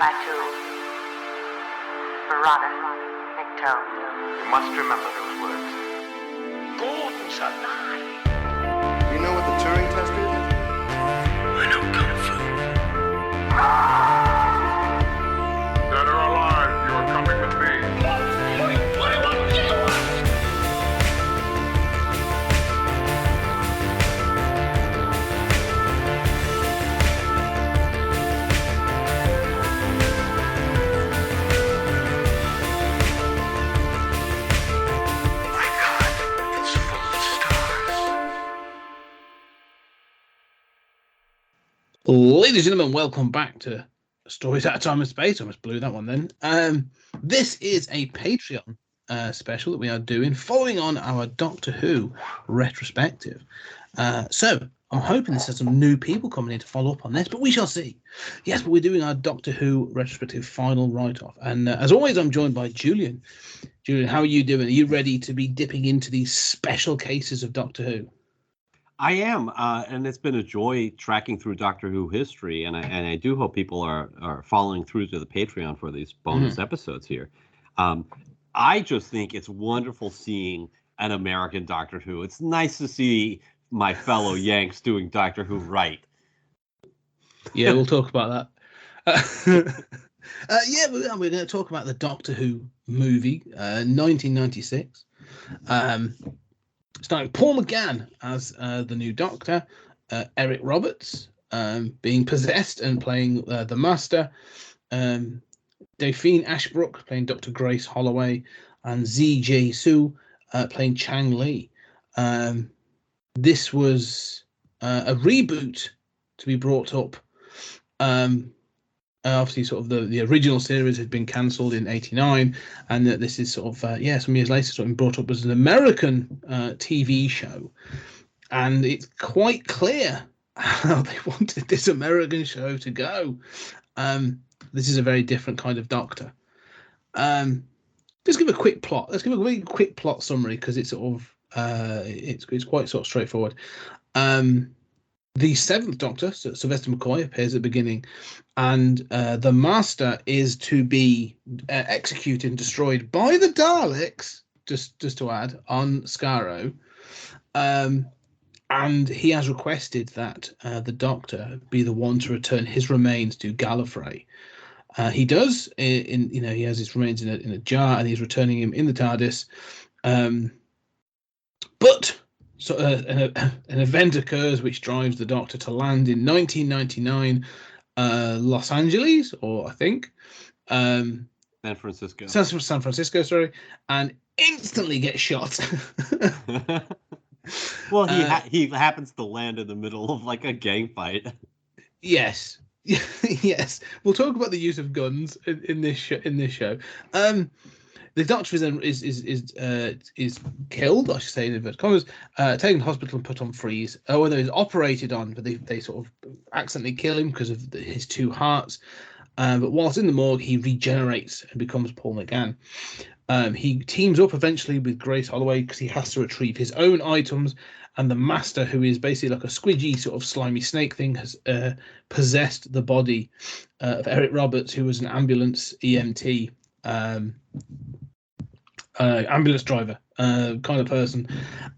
Batu, Barada, Nikto. You must remember those words. Gordon's alive. You know what the Turing test is? I know Kung Fu. Dead or alive, you are coming with me. My God, it's full of stars. Ladies and gentlemen, welcome back to Stories Out of Time and Space. I almost blew that one then. This is a Patreon special that we are doing following on our Doctor Who retrospective. So I'm hoping this has some new people coming in to follow up on this, but we shall see. Yes, but we're doing our Doctor Who retrospective final write-off. And as always, I'm joined by Julian. Julian, how are you doing? Are you ready to be dipping into these special cases of Doctor Who? I am, and it's been a joy tracking through Doctor Who history, and I do hope people are following through to the Patreon for these bonus episodes here. I just think it's wonderful seeing an American Doctor Who. It's nice to see my fellow Yanks doing Doctor Who right. Yeah, we'll talk about that. Yeah, we're going to talk about the Doctor Who movie, 1996. Starring Paul McGann as the new Doctor, Eric Roberts being possessed and playing the Master, Delphine Ashbrook playing Dr. Grace Holloway, and Z.J. Su playing Chang Li. This was a reboot to be brought up. Obviously, sort of the original series had been cancelled in '89, and that this is sort of some years later sort of brought up as an American TV show, and it's quite clear how they wanted this American show to go. This is a very different kind of Doctor. Just give a quick plot. Let's give a really quick plot summary because it's sort of it's quite sort of straightforward. The seventh Doctor, Sylvester McCoy, appears at the beginning, and the Master is to be executed and destroyed by the Daleks, just to add, on Skaro. And he has requested that the Doctor be the one to return his remains to Gallifrey. He does. He has his remains in a jar, and he's returning him in the TARDIS. But so an event occurs which drives the Doctor to land in 1999, Los Angeles, or I think San Francisco. San Francisco, sorry, and instantly gets shot. Well, he happens to land in the middle of like a gang fight. Yes. Yes, we'll talk about the use of guns in this show. The Doctor is killed, I should say, in inverted commas, taken to hospital and put on freeze. Whether he's operated on, but they sort of accidentally kill him because of his two hearts. But whilst in the morgue, he regenerates and becomes Paul McGann. He teams up eventually with Grace Holloway because he has to retrieve his own items, and the Master, who is basically like a squidgy sort of slimy snake thing, has possessed the body of Eric Roberts, who was an ambulance EMT. Ambulance driver kind of person,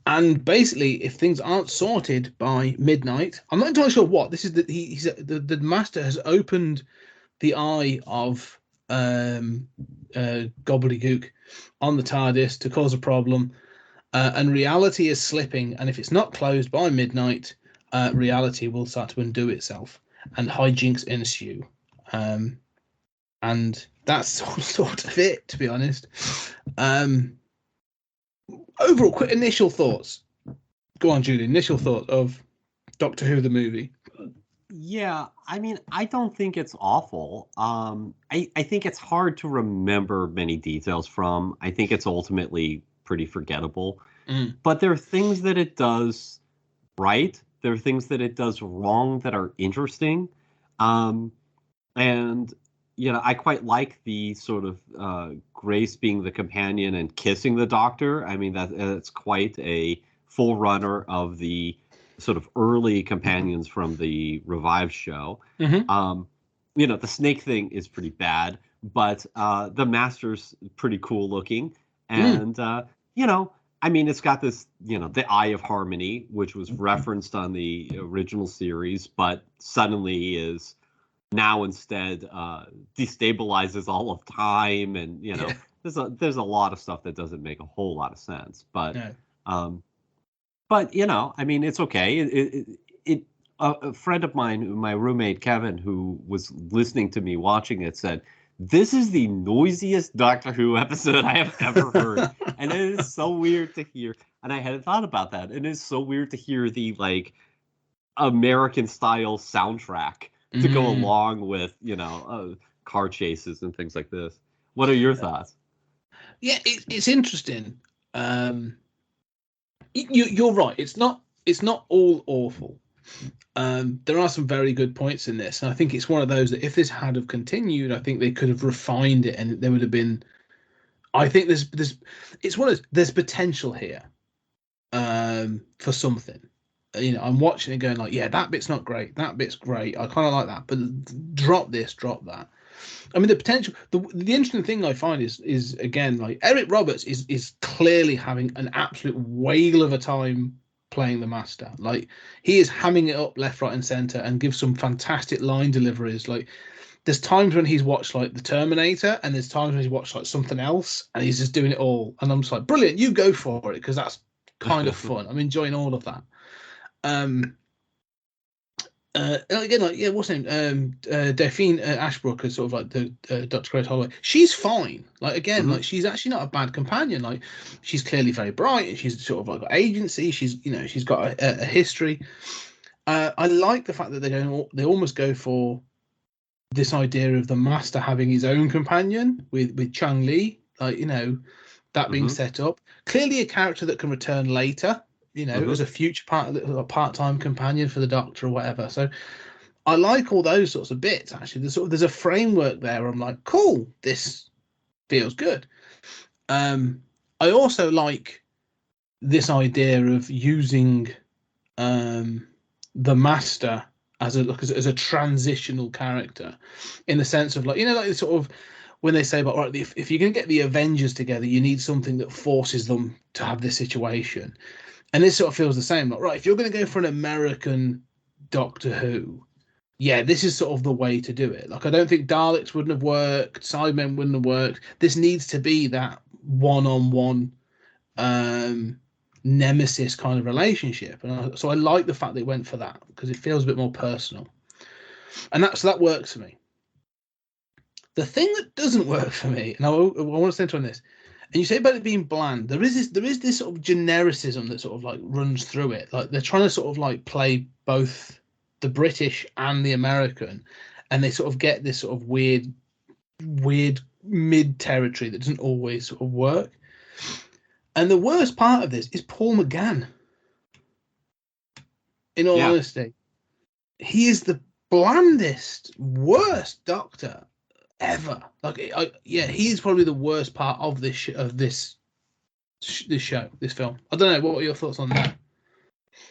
and basically if things aren't sorted by midnight, I'm not entirely sure what this is, that the Master has opened the eye of gobbledygook on the TARDIS to cause a problem, and reality is slipping, and if it's not closed by midnight, reality will start to undo itself and hijinks ensue. And that's sort of it, to be honest. Overall, quick initial thoughts. Go on, Julie. Initial thought of Doctor Who the movie. Yeah, I mean, I don't think it's awful. I think it's hard to remember many details from. I think it's ultimately pretty forgettable. But there are things that it does right. There are things that it does wrong that are interesting. And I quite like the sort of Grace being the companion and kissing the Doctor. I mean, that's quite a full runner of the sort of early companions from the revived show. the snake thing is pretty bad, but the master's pretty cool looking, and I mean, it's got this, the Eye of Harmony, which was referenced on the original series, but suddenly is now instead destabilizes all of time, and there's a lot of stuff that doesn't make a whole lot of sense, but I mean, it's okay. A friend of mine, my roommate Kevin, who was listening to me watching it, said, "This is the noisiest Doctor Who episode I have ever heard," and it is so weird to hear. And I hadn't thought about that. It is so weird to hear the American style soundtrack to go along with car chases and things like this. What are your thoughts? Yeah, it's interesting. You're right. It's not all awful. There are some very good points in this, and I think it's one of those that if this had have continued, I think they could have refined it, and there would have been. I think it's one of those, there's potential here, for something. I'm watching it going like, yeah, that bit's not great, that bit's great. I kind of like that, but drop this, drop that. I mean, the potential. The interesting thing I find is again, like, Eric Roberts is clearly having an absolute whale of a time playing the Master. Like, he is hamming it up left, right, and center, and gives some fantastic line deliveries. Like, there's times when he's watched like The Terminator, and there's times when he's watched like something else, and he's just doing it all. And I'm just like, brilliant, you go for it, because that's kind of fun. I'm enjoying all of that. Again, like, yeah, what's her name? Delphine Ashbrook is sort of like the Dr. Grace Holloway. She's fine. Like, again, like, she's actually not a bad companion. Like, she's clearly very bright, and she's sort of like got agency. She's she's got a history. I like the fact that they almost go for this idea of the Master having his own companion with Chang Li. Like, that being set up. Clearly a character that can return later. As a future part-time companion for the Doctor or whatever. So I like all those sorts of bits. Actually, there's a framework there where I'm like, cool, this feels good. I also like this idea of using the Master as a transitional character, in the sense of, like, like sort of when they say about, right, if you're going to get the Avengers together, you need something that forces them to have this situation. And this sort of feels the same. Like, right, if you're going to go for an American Doctor Who, yeah, this is sort of the way to do it. Like, I don't think Daleks wouldn't have worked, Cybermen wouldn't have worked. This needs to be that one-on-one nemesis kind of relationship. And so I like the fact they went for that, because it feels a bit more personal. And that works for me. The thing that doesn't work for me, and I want to center on this, and you say about it being bland, there is this sort of genericism that sort of like runs through it. Like, they're trying to sort of like play both the British and the American, and they sort of get this sort of weird mid territory that doesn't always sort of work. And the worst part of this is Paul McGann. In all honesty, he is the blandest, worst Doctor ever. Like, he's probably the worst part of this show, this film. I don't know, what are your thoughts on that?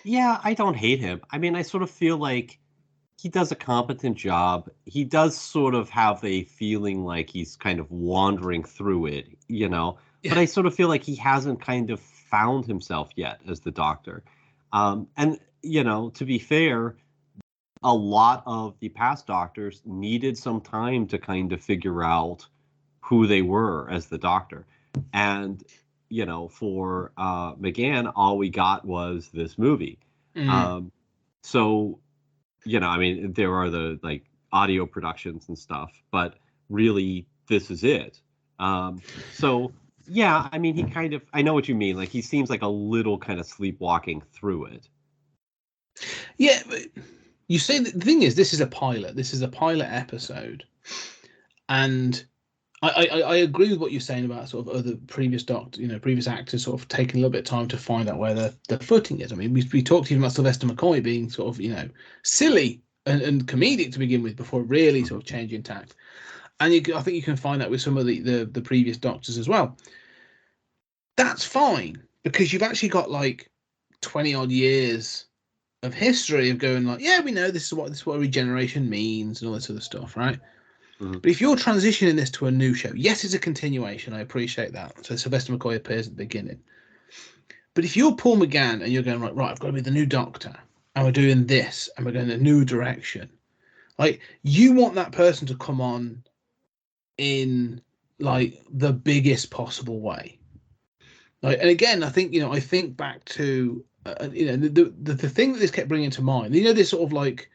Yeah, I don't hate him. I mean, I sort of feel like he does a competent job. He does sort of have a feeling like he's kind of wandering through it, but I sort of feel like he hasn't kind of found himself yet as the Doctor. And to be fair, a lot of the past Doctors needed some time to kind of figure out who they were as the Doctor. And, for McGann, all we got was this movie. So, I mean, there are the like audio productions and stuff, but really this is it. So, yeah, I mean, I know what you mean. Like, he seems like a little kind of sleepwalking through it. Yeah, but you say the thing is, this is a pilot. This is a pilot episode, and I agree with what you're saying about sort of other previous previous actors sort of taking a little bit of time to find out where their footing is. I mean, we talked even about Sylvester McCoy being sort of silly and comedic to begin with before really sort of changing tact. And I think you can find that with some of the previous Doctors as well. That's fine, because you've actually got like 20 odd years history of going like, yeah, we know this is what regeneration means and all this other stuff, right? Mhm. But if you're transitioning this to a new show, yes, it's a continuation. I appreciate that. So Sylvester McCoy appears at the beginning. But if you're Paul McGann and you're going right, I've got to be the new Doctor, and we're doing this, and we're going in a new direction, like you want that person to come on in like the biggest possible way. Like, and again, I think back to the thing that this kept bringing to mind. This sort of like,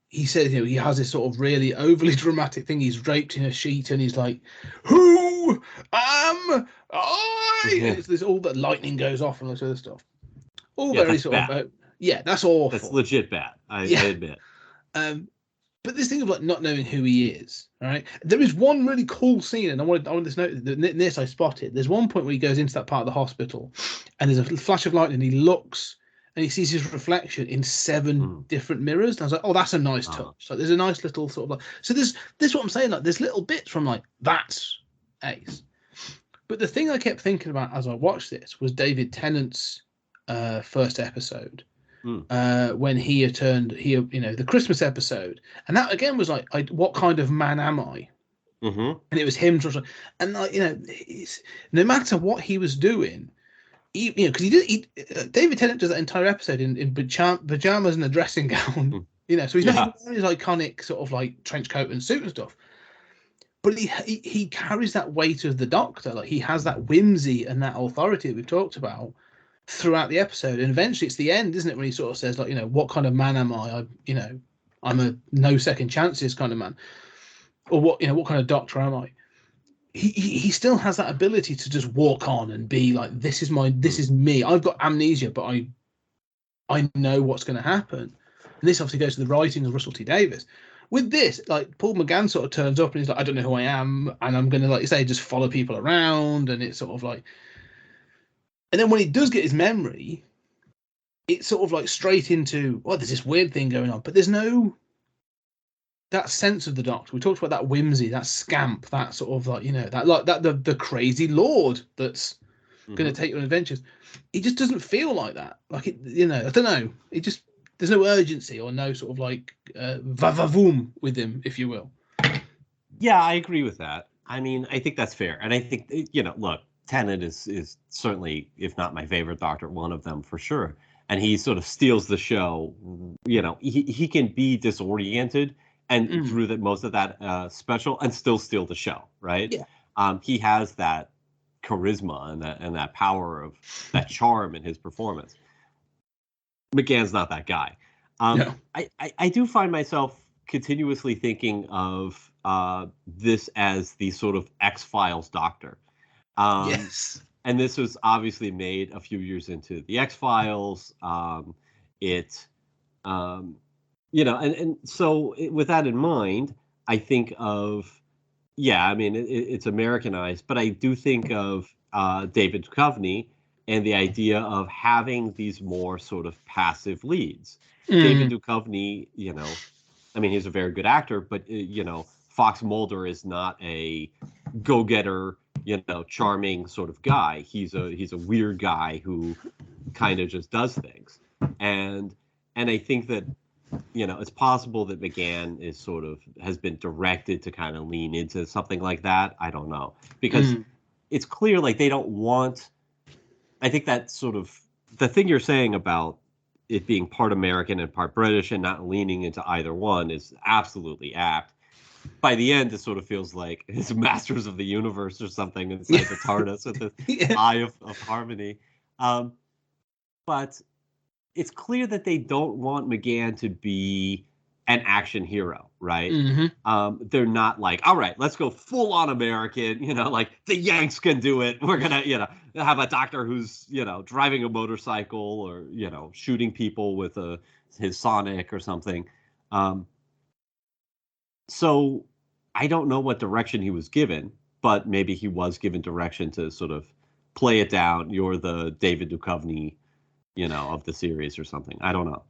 he says, he has this sort of really overly dramatic thing. He's draped in a sheet and he's like, "Who am I?" And it's this all that lightning goes off and all this other stuff. All Yeah, very that's sort of bad. that's awful. That's legit bad. I admit. But this thing of like not knowing who he is, right? There is one really cool scene, and I wanted to note that this I spotted. There's one point where he goes into that part of the hospital, and there's a flash of lightning. And he looks, and he sees his reflection in 7 different mirrors. And I was like, oh, that's a nice touch. Like, there's a nice little sort of like. So this is what I'm saying. Like, there's little bits from like that's ace. But the thing I kept thinking about as I watched this was David Tennant's first episode. When he returned, the Christmas episode, and that again was like, what kind of man am I? Mm-hmm. And it was him, and like no matter what he was doing, because David Tennant does that entire episode in pajamas and a dressing gown, so he's not wearing his iconic sort of like trench coat and suit and stuff, but he carries that weight of the Doctor, like he has that whimsy and that authority that we've talked about throughout the episode, and eventually it's the end, isn't it, when he sort of says like, what kind of man am I? I'm a no second chances kind of man, or what kind of Doctor am I? He still has that ability to just walk on and be like, this is me. I've got amnesia, but I know what's going to happen. And this obviously goes to the writing of Russell T Davies. With this, like Paul McGann sort of turns up and he's like, I don't know who I am, and I'm going to, like you say, just follow people around, and it's sort of like. And then when he does get his memory, it's sort of like straight into, there's this weird thing going on, but there's no that sense of the Doctor. We talked about that whimsy, that scamp, that sort of like, the crazy lord that's going to take you on adventures. He just doesn't feel like that. Like it, I don't know. It just, there's no urgency or no sort of like va-va-voom with him, if you will. Yeah, I agree with that. I mean, I think that's fair. And I think, look, Tennant is certainly, if not my favorite Doctor, one of them for sure. And he sort of steals the show. He can be disoriented and through most of that special and still steal the show, right? Yeah. He has that charisma and that power of that charm in his performance. McGann's not that guy. No. I do find myself continuously thinking of this as the sort of X-Files Doctor. Yes. And this was obviously made a few years into the X-Files. And so with that in mind, I think of, it's Americanized, but I do think of David Duchovny and the idea of having these more sort of passive leads. David Duchovny, he's a very good actor, but, Fox Mulder is not a go-getter, charming sort of guy. He's a weird guy who kind of just does things. And I think that, it's possible that McGann has been directed to kind of lean into something like that. I don't know. Because it's clear like they don't want, I think that sort of, the thing you're saying about it being part American and part British and not leaning into either one is absolutely apt. By the end, it sort of feels like it's Masters of the Universe or something inside the TARDIS with this eye of harmony. But it's clear that they don't want McGann to be an action hero, right? They're not like, all right, let's go full on American, like the Yanks can do it. We're going to, have a Doctor who's, driving a motorcycle or, shooting people with his Sonic or something. So I don't know what direction he was given, but maybe he was given direction to sort of play it down. You're the David Duchovny, of the series or something. I don't know.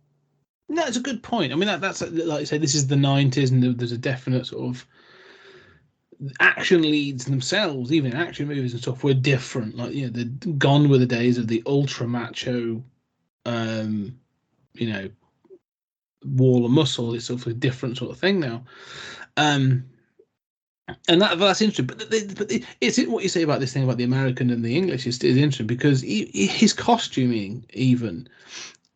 No, it's a good point. I mean, that's like I say, this is the 90s, and there's a definite sort of action leads themselves, even action movies and stuff, were different. Like, the gone were the days of the ultra macho you know, wall of muscle. It's sort of a different sort of thing now. And that's interesting. But it's what you say about this thing about the American and the English is interesting, because his costuming even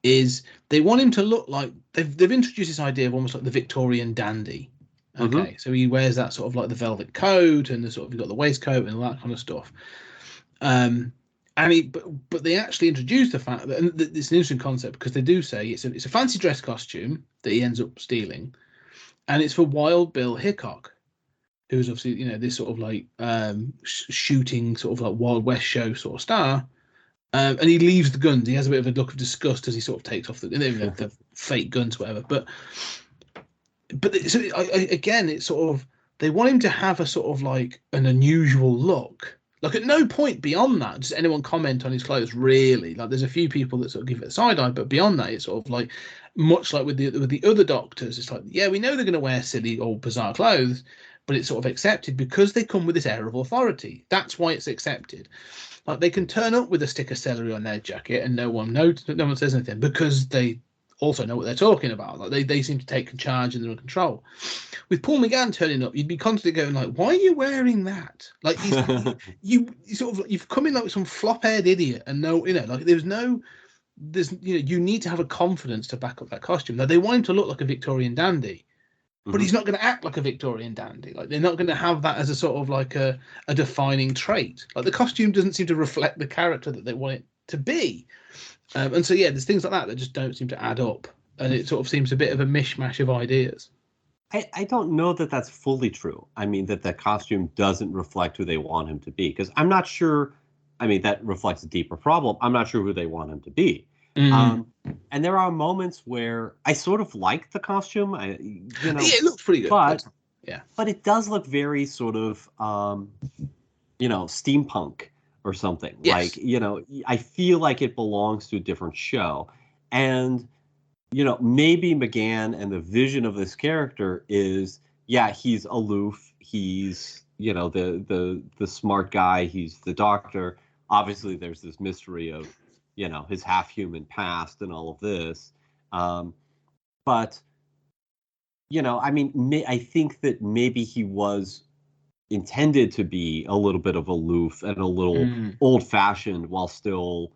is, they want him to look like, they've introduced this idea of almost like the Victorian dandy. Okay, so he wears that sort of like the velvet coat and the sort of, you've got the waistcoat and all that kind of stuff. And but they actually introduce the fact that, and it's an interesting concept, because they do say it's a fancy dress costume that he ends up stealing, and it's for Wild Bill Hickok, who's obviously, you know, this sort of like shooting sort of like Wild West show sort of star. And he leaves the guns. He has a bit of a look of disgust as he sort of takes off the fake guns, whatever. But so again, it's sort of, they want him to have a sort of like an unusual look. Like at no point beyond that does anyone comment on his clothes, really. Like there's a few people that sort of give it a side eye, but beyond that, it's sort of like, much like with the other doctors, it's like, yeah, we know they're going to wear silly or bizarre clothes, but it's sort of accepted because they come with this air of authority. That's why it's accepted. Like they can turn up with a stick of celery on their jacket and no one says anything, because they also know what they're talking about. Like they seem to take charge and they're in control. With Paul McGann turning up, you'd be constantly going like, "Why are you wearing that?" Like you sort of, you've come in like some flop-haired idiot, and no, you know, like there's you know, you need to have a confidence to back up that costume. Now they want him to look like a Victorian dandy, but he's not going to act like a Victorian dandy. Like they're not going to have that as a sort of like a defining trait. Like the costume doesn't seem to reflect the character that they want it to be. And so, yeah, there's things like that just don't seem to add up. And it sort of seems a bit of a mishmash of ideas. I don't know that that's fully true. I mean, that the costume doesn't reflect who they want him to be, because I'm not sure. I mean, that reflects a deeper problem. I'm not sure who they want him to be. And there are moments where I sort of like the costume. Yeah, it looks pretty good. But it does look very sort of, steampunk or something. Yes. Like, you know, I feel like it belongs to a different show. And, you know, maybe McGann and the vision of this character is, yeah, he's aloof. He's, you know, the smart guy. He's the doctor. Obviously, there's this mystery of, you know, his half-human past and all of this. But, you know, I mean, I think that maybe he was intended to be a little bit of aloof and a little old-fashioned, while still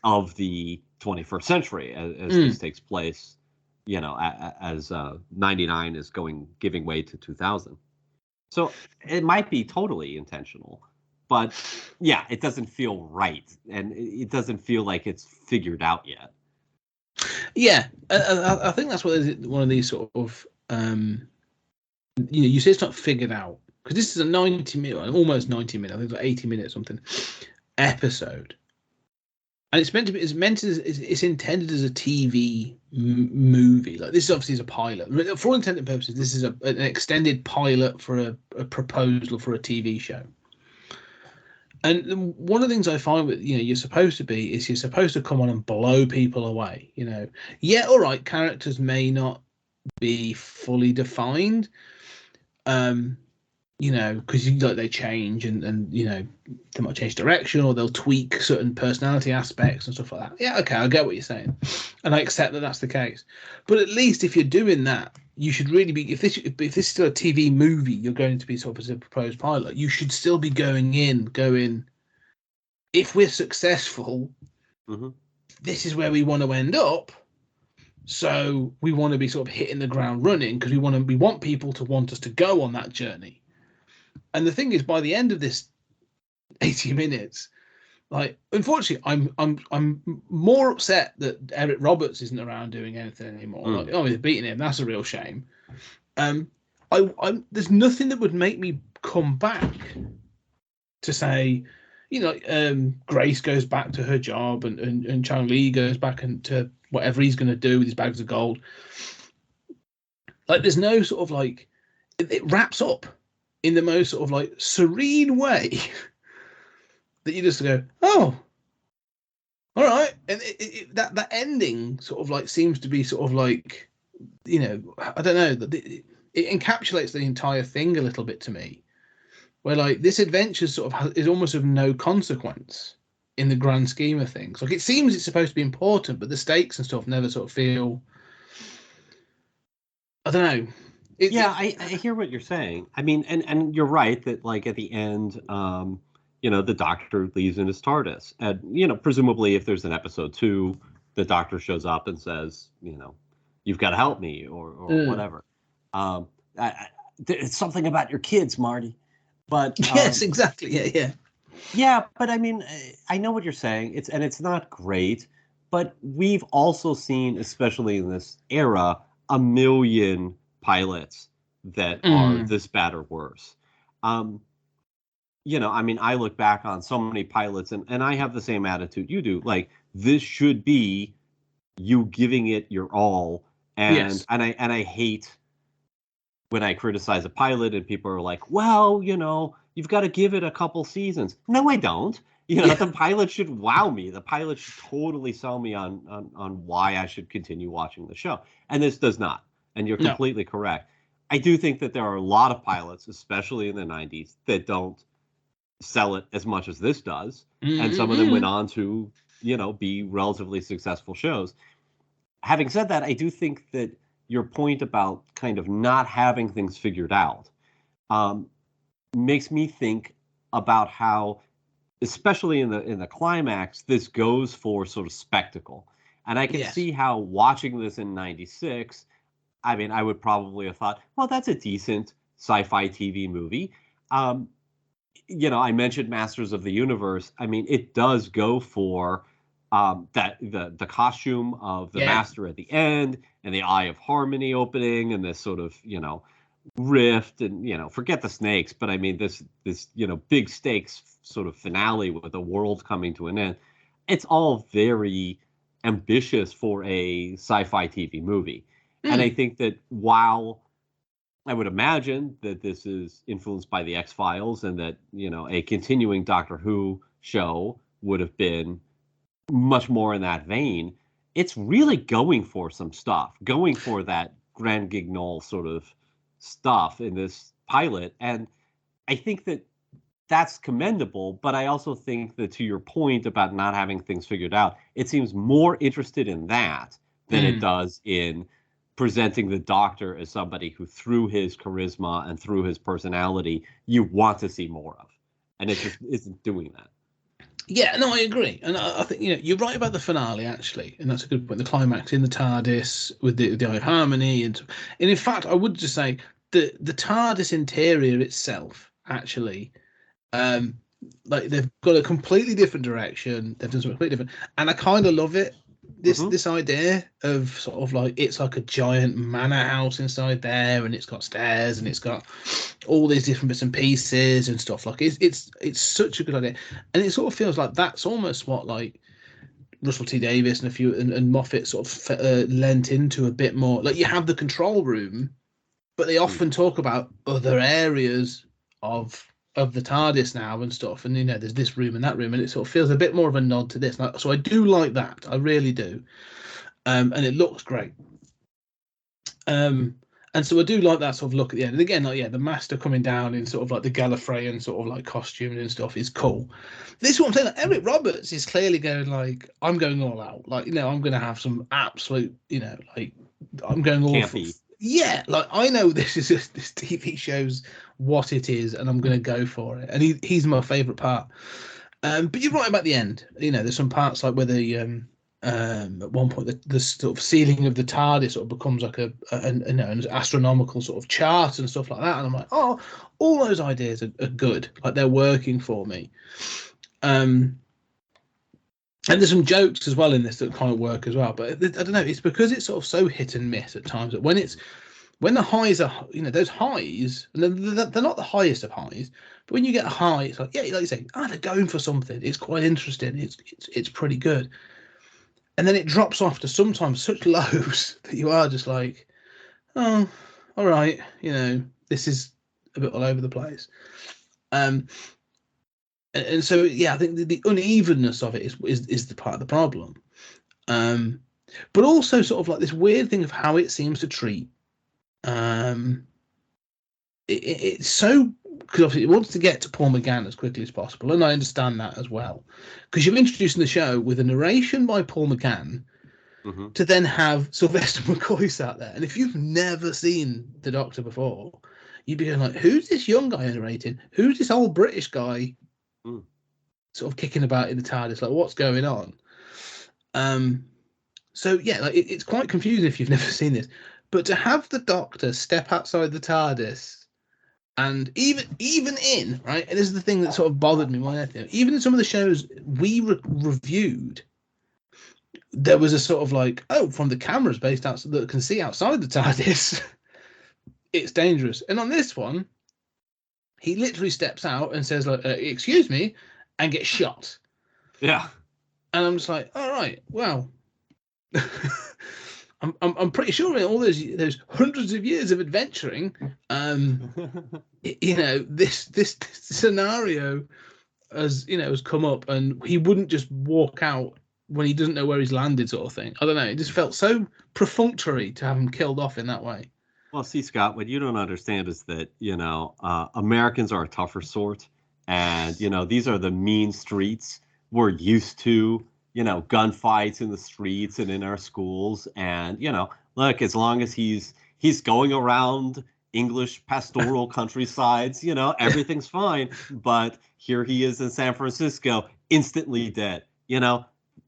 of the 21st century as this takes place, you know, as 99 is giving way to 2000. So it might be totally intentional. But yeah, it doesn't feel right, and it doesn't feel like it's figured out yet. Yeah, I think that's one of these sort of, you say it's not figured out, because this is a 90-minute, almost 90-minute, I think it's like 80 minutes something episode, and it's intended as a TV movie. Like this obviously is a pilot. For all intents and purposes, this is an extended pilot for a proposal for a TV show. And one of the things I find with, you know, you're supposed to come on and blow people away. You know, yeah, all right, characters may not be fully defined, you know, because like they change and you know, they might change direction or they'll tweak certain personality aspects and stuff like that. Yeah, okay, I get what you're saying, and I accept that that's the case. But at least if you're doing that, you should really be, if this is still a TV movie, you're going to be sort of as a proposed pilot, you should still be going, if we're successful, this is where we want to end up. So we want to be sort of hitting the ground running, because we want people to want us to go on that journey. And the thing is, by the end of this 80 minutes, like, unfortunately, I'm more upset that Eric Roberts isn't around doing anything anymore. Like, oh, they're beating him. That's a real shame. There's nothing that would make me come back to say, you know, Grace goes back to her job and Chang Li goes back into whatever he's going to do with his bags of gold. Like, there's no sort of like, it wraps up in the most sort of like serene way that you just go, oh, all right. And that ending sort of like seems to be sort of like, you know, I don't know, that it encapsulates the entire thing a little bit to me, where like this adventure sort of is almost of no consequence. in the grand scheme of things. Like, it seems it's supposed to be important, but the stakes and stuff never sort of feel. I don't know. I hear what you're saying. I mean, and you're right that, like, at the end, the Doctor leaves in his TARDIS, and presumably if there's an episode 2, the Doctor shows up and says, you've got to help me or whatever. It's something about your kids, Marty. But yes, exactly. Yeah. Yeah, but I mean, I know what you're saying. It's not great, but we've also seen, especially in this era, a million pilots that are this bad or worse. I mean, I look back on so many pilots, and I have the same attitude you do. Like, this should be you giving it your all, and I hate when I criticize a pilot and people are like, well, you've got to give it a couple seasons. No, I don't. The pilot should wow me. The pilot should totally sell me on why I should continue watching the show. And this does not. And you're completely correct. I do think that there are a lot of pilots, especially in the 90s, that don't sell it as much as this does. And some of them went on to, be relatively successful shows. Having said that, I do think that your point about kind of not having things figured out makes me think about how, especially in the climax, this goes for sort of spectacle. And I can see how watching this in 96, I mean, I would probably have thought, well, that's a decent sci-fi TV movie. I mentioned Masters of the Universe. I mean, it does go for that the costume of the Master at the end, and the Eye of Harmony opening, and this sort of rift, and forget the snakes, but I mean this big stakes sort of finale with the world coming to an end. It's all very ambitious for a sci-fi TV movie. And I think that while I would imagine that this is influenced by the X-Files, and that a continuing Doctor Who show would have been much more in that vein, it's really going for some stuff, going for that Grand Guignol sort of stuff in this pilot. And I think that that's commendable, but I also think that, to your point about not having things figured out, it seems more interested in that than it does in presenting the Doctor as somebody who, through his charisma and through his personality, you want to see more of. And it just isn't doing that. Yeah, no, I agree, and I think you're right about the finale, actually, and that's a good point. The climax in the TARDIS with the Eye of Harmony, and in fact, I would just say the TARDIS interior itself, actually, like, they've got a completely different direction. They've done something completely different, and I kind of love it. This idea of sort of like, it's like a giant manor house inside there, and it's got stairs, and it's got all these different bits and pieces and stuff. Like, it's such a good idea, and it sort of feels like that's almost what, like, Russell T Davies and Moffat sort of lent into a bit more. Like, you have the control room, but they often talk about other areas of the TARDIS now and stuff, and there's this room and that room, and it sort of feels a bit more of a nod to this. So I do like that, I really do, and it looks great. And so I do like that sort of look at the end. And again, like, the Master coming down in sort of like the Gallifreyan sort of like costume and stuff is cool. This is what I'm saying. Like, Eric Roberts is clearly going, like, I'm going all out. Like, I'm going to have some absolute, like, I'm going all campy. Yeah, like, I know this TV show's what it is, and I'm going to go for it. And he's my favourite part. But you're right about the end. There's some parts like where the at one point the sort of ceiling of the TARDIS sort of becomes like an astronomical sort of chart and stuff like that. And I'm like, oh, all those ideas are good. Like, they're working for me. And there's some jokes as well in this that kind of work as well. But I don't know. It's because it's sort of so hit and miss at times that when the highs are, those highs, they're not the highest of highs, but when you get a high, it's like, like you say, they're going for something. It's quite interesting. It's pretty good. And then it drops off to sometimes such lows that you are just like, oh, all right, this is a bit all over the place. And so, I think the unevenness of it is the part of the problem. But also sort of like this weird thing of how it seems to treat. It's so because obviously it wants to get to Paul McGann as quickly as possible, and I understand that as well, because you're introducing the show with a narration by Paul McGann to then have Sylvester McCoy sat there, and if you've never seen the Doctor before, you'd be going like, who's this young guy narrating? Who's this old British guy sort of kicking about in the TARDIS? Like, what's going on? So yeah, like it's quite confusing if you've never seen this. But to have the Doctor step outside the TARDIS, and even in right, and this is the thing that sort of bothered me more than anything. Even in some of the shows we reviewed, there was a sort of like, oh, from the cameras based out that can see outside the TARDIS, it's dangerous. And on this one, he literally steps out and says, like, "Excuse me," and gets shot. Yeah. And I'm just like, all right, well, I'm pretty sure in all those hundreds of years of adventuring, this scenario has come up, and he wouldn't just walk out when he doesn't know where he's landed, sort of thing. I don't know. It just felt so perfunctory to have him killed off in that way. Well, see, Scott, what you don't understand is that, Americans are a tougher sort. And, these are the mean streets. We're used to, gunfights in the streets and in our schools. And, look, as long as he's going around English pastoral countrysides, everything's fine. But here he is in San Francisco, instantly dead,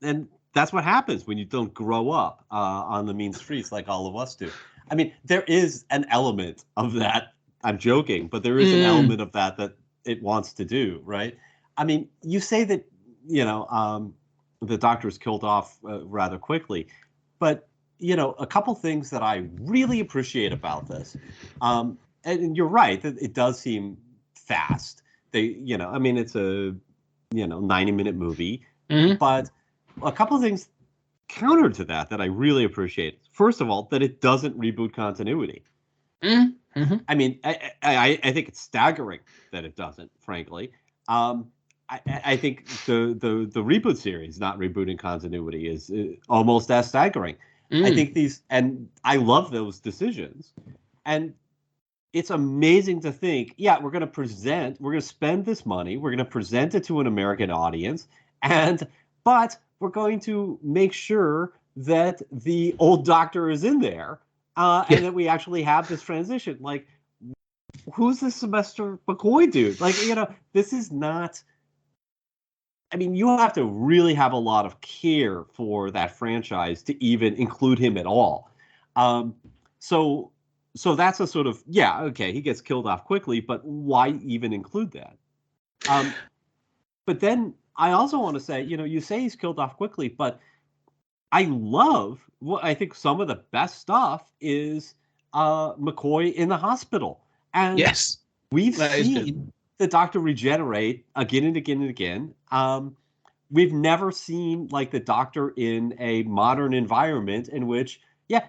And that's what happens when you don't grow up on the mean streets like all of us do. I mean, there is an element of that. I'm joking, but there is an element of that it wants to do, right? I mean, you say that, the Doctor's killed off rather quickly, but, a couple things that I really appreciate about this, and you're right, that it does seem fast. It's a, 90-minute movie, but a couple of things counter to that I really appreciate. First of all, that it doesn't reboot continuity. I mean, I think it's staggering that it doesn't, frankly. I think the reboot series not rebooting continuity is almost as staggering. I think and I love those decisions. And it's amazing to think, we're going to spend this money, we're going to present it to an American audience, but we're going to make sure that the old Doctor is in there, and that we actually have this transition. Like, who's this Sylvester McCoy dude? Like, this is not. I mean, you have to really have a lot of care for that franchise to even include him at all. So that's a sort of, okay, he gets killed off quickly, but why even include that? But then I also want to say, you say he's killed off quickly, but I love I think some of the best stuff is McCoy in the hospital. And yes, we've seen the Doctor regenerate again and again and again. We've never seen like the Doctor in a modern environment in which,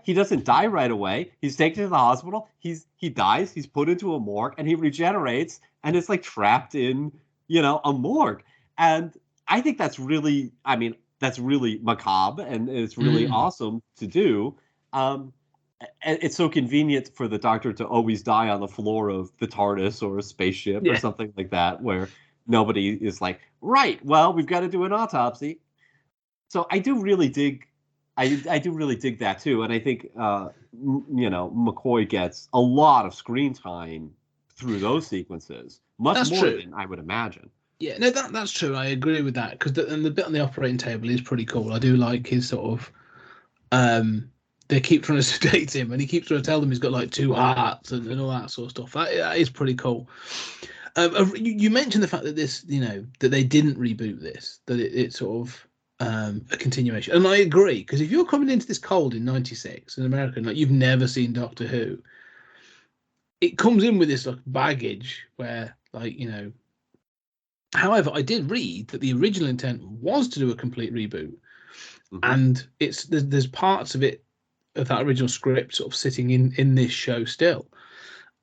he doesn't die right away. He's taken to the hospital. He dies. He's put into a morgue, and he regenerates, and it's like trapped in, a morgue. And I think that's really, that's really macabre, and it's really awesome to do. And it's so convenient for the Doctor to always die on the floor of the TARDIS or a spaceship or something like that, where nobody is like, right, well, we've got to do an autopsy. So I do really dig, I do really dig that too. And I think, McCoy gets a lot of screen time through those sequences, much more than I would imagine. Yeah, no, that's true. I agree with that, because the bit on the operating table is pretty cool. I do like his sort of, they keep trying to sedate him, and he keeps trying to tell them he's got like two hearts and all that sort of stuff. That is pretty cool. You mentioned the fact that this, that they didn't reboot this, that it's sort of a continuation, and I agree, because if you're coming into this cold in '96 in America, like you've never seen Doctor Who, it comes in with this like baggage where, like, However, I did read that the original intent was to do a complete reboot, and there's parts of it, of that original script, sort of sitting in this show still.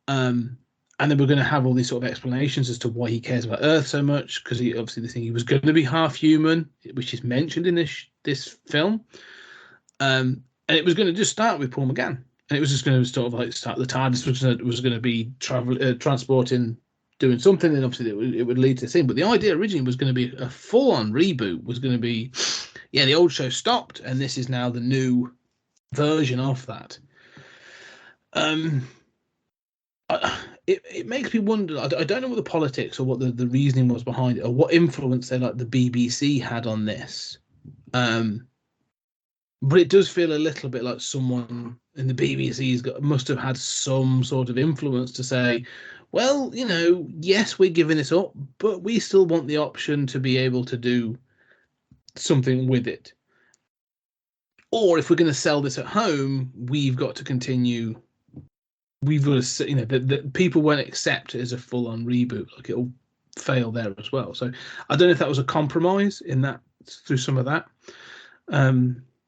And then we're going to have all these sort of explanations as to why he cares about Earth so much, because he obviously, the thing, he was going to be half human, which is mentioned in this film. And it was going to just start with Paul McGann, and it was just going to sort of like start the TARDIS was going to be transporting doing something, and obviously it would lead to this thing. But the idea originally was going to be a full-on reboot. Was going to be, yeah, the old show stopped, and this is now the new version of that. It makes me wonder. I don't know what the politics or what the reasoning was behind it, or what influence they like the BBC had on this. But it does feel a little bit like someone in the BBC's must have had some sort of influence to say, well, you know, yes, we're giving this up, but we still want the option to be able to do something with it. Or if we're going to sell this at home, we've got to continue. We've got to, you know, that people won't accept it as a full-on reboot. Like it'll fail there as well. So I don't know if that was a compromise in that through some of that.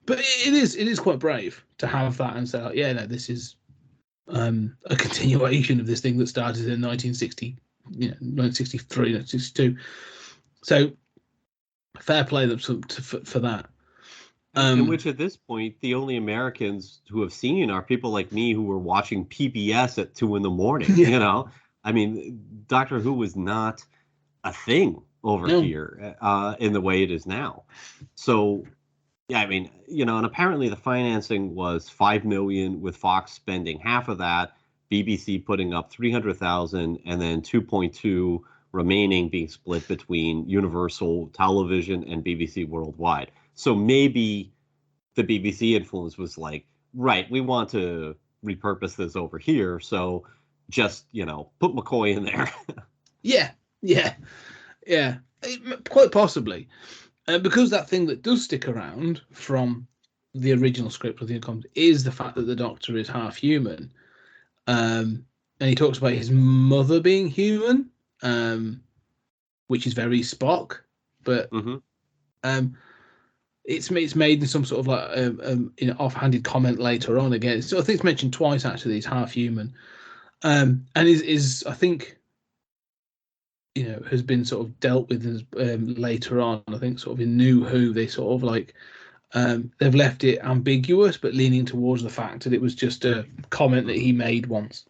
But it is quite brave to have that and say, like, yeah, no, this is a continuation of this thing that started in 1960, 1963, 1962. So fair play them for that. In which, at this point, the only Americans who have seen are people like me who were watching PBS at 2 a.m. Yeah. You know, I mean, Doctor Who was not a thing over here in the way it is now. So, yeah, I mean, you know, and apparently the financing was $5 million, with Fox spending half of that, BBC putting up $300,000, and then 2.2 remaining being split between Universal Television and BBC Worldwide. So maybe the BBC influence was like, right, we want to repurpose this over here, so just, you know, put McCoy in there. Yeah. Quite possibly. Because that thing that does stick around from the original script of the comics is the fact that the Doctor is half human. And he talks about his mother being human, which is very Spock, but it's made in some sort of like offhanded comment later on again. So I think it's mentioned twice actually. He's half human, and is I think, you know, has been sort of dealt with as, later on. I think sort of in New Who they sort of like they've left it ambiguous, but leaning towards the fact that it was just a comment that he made once.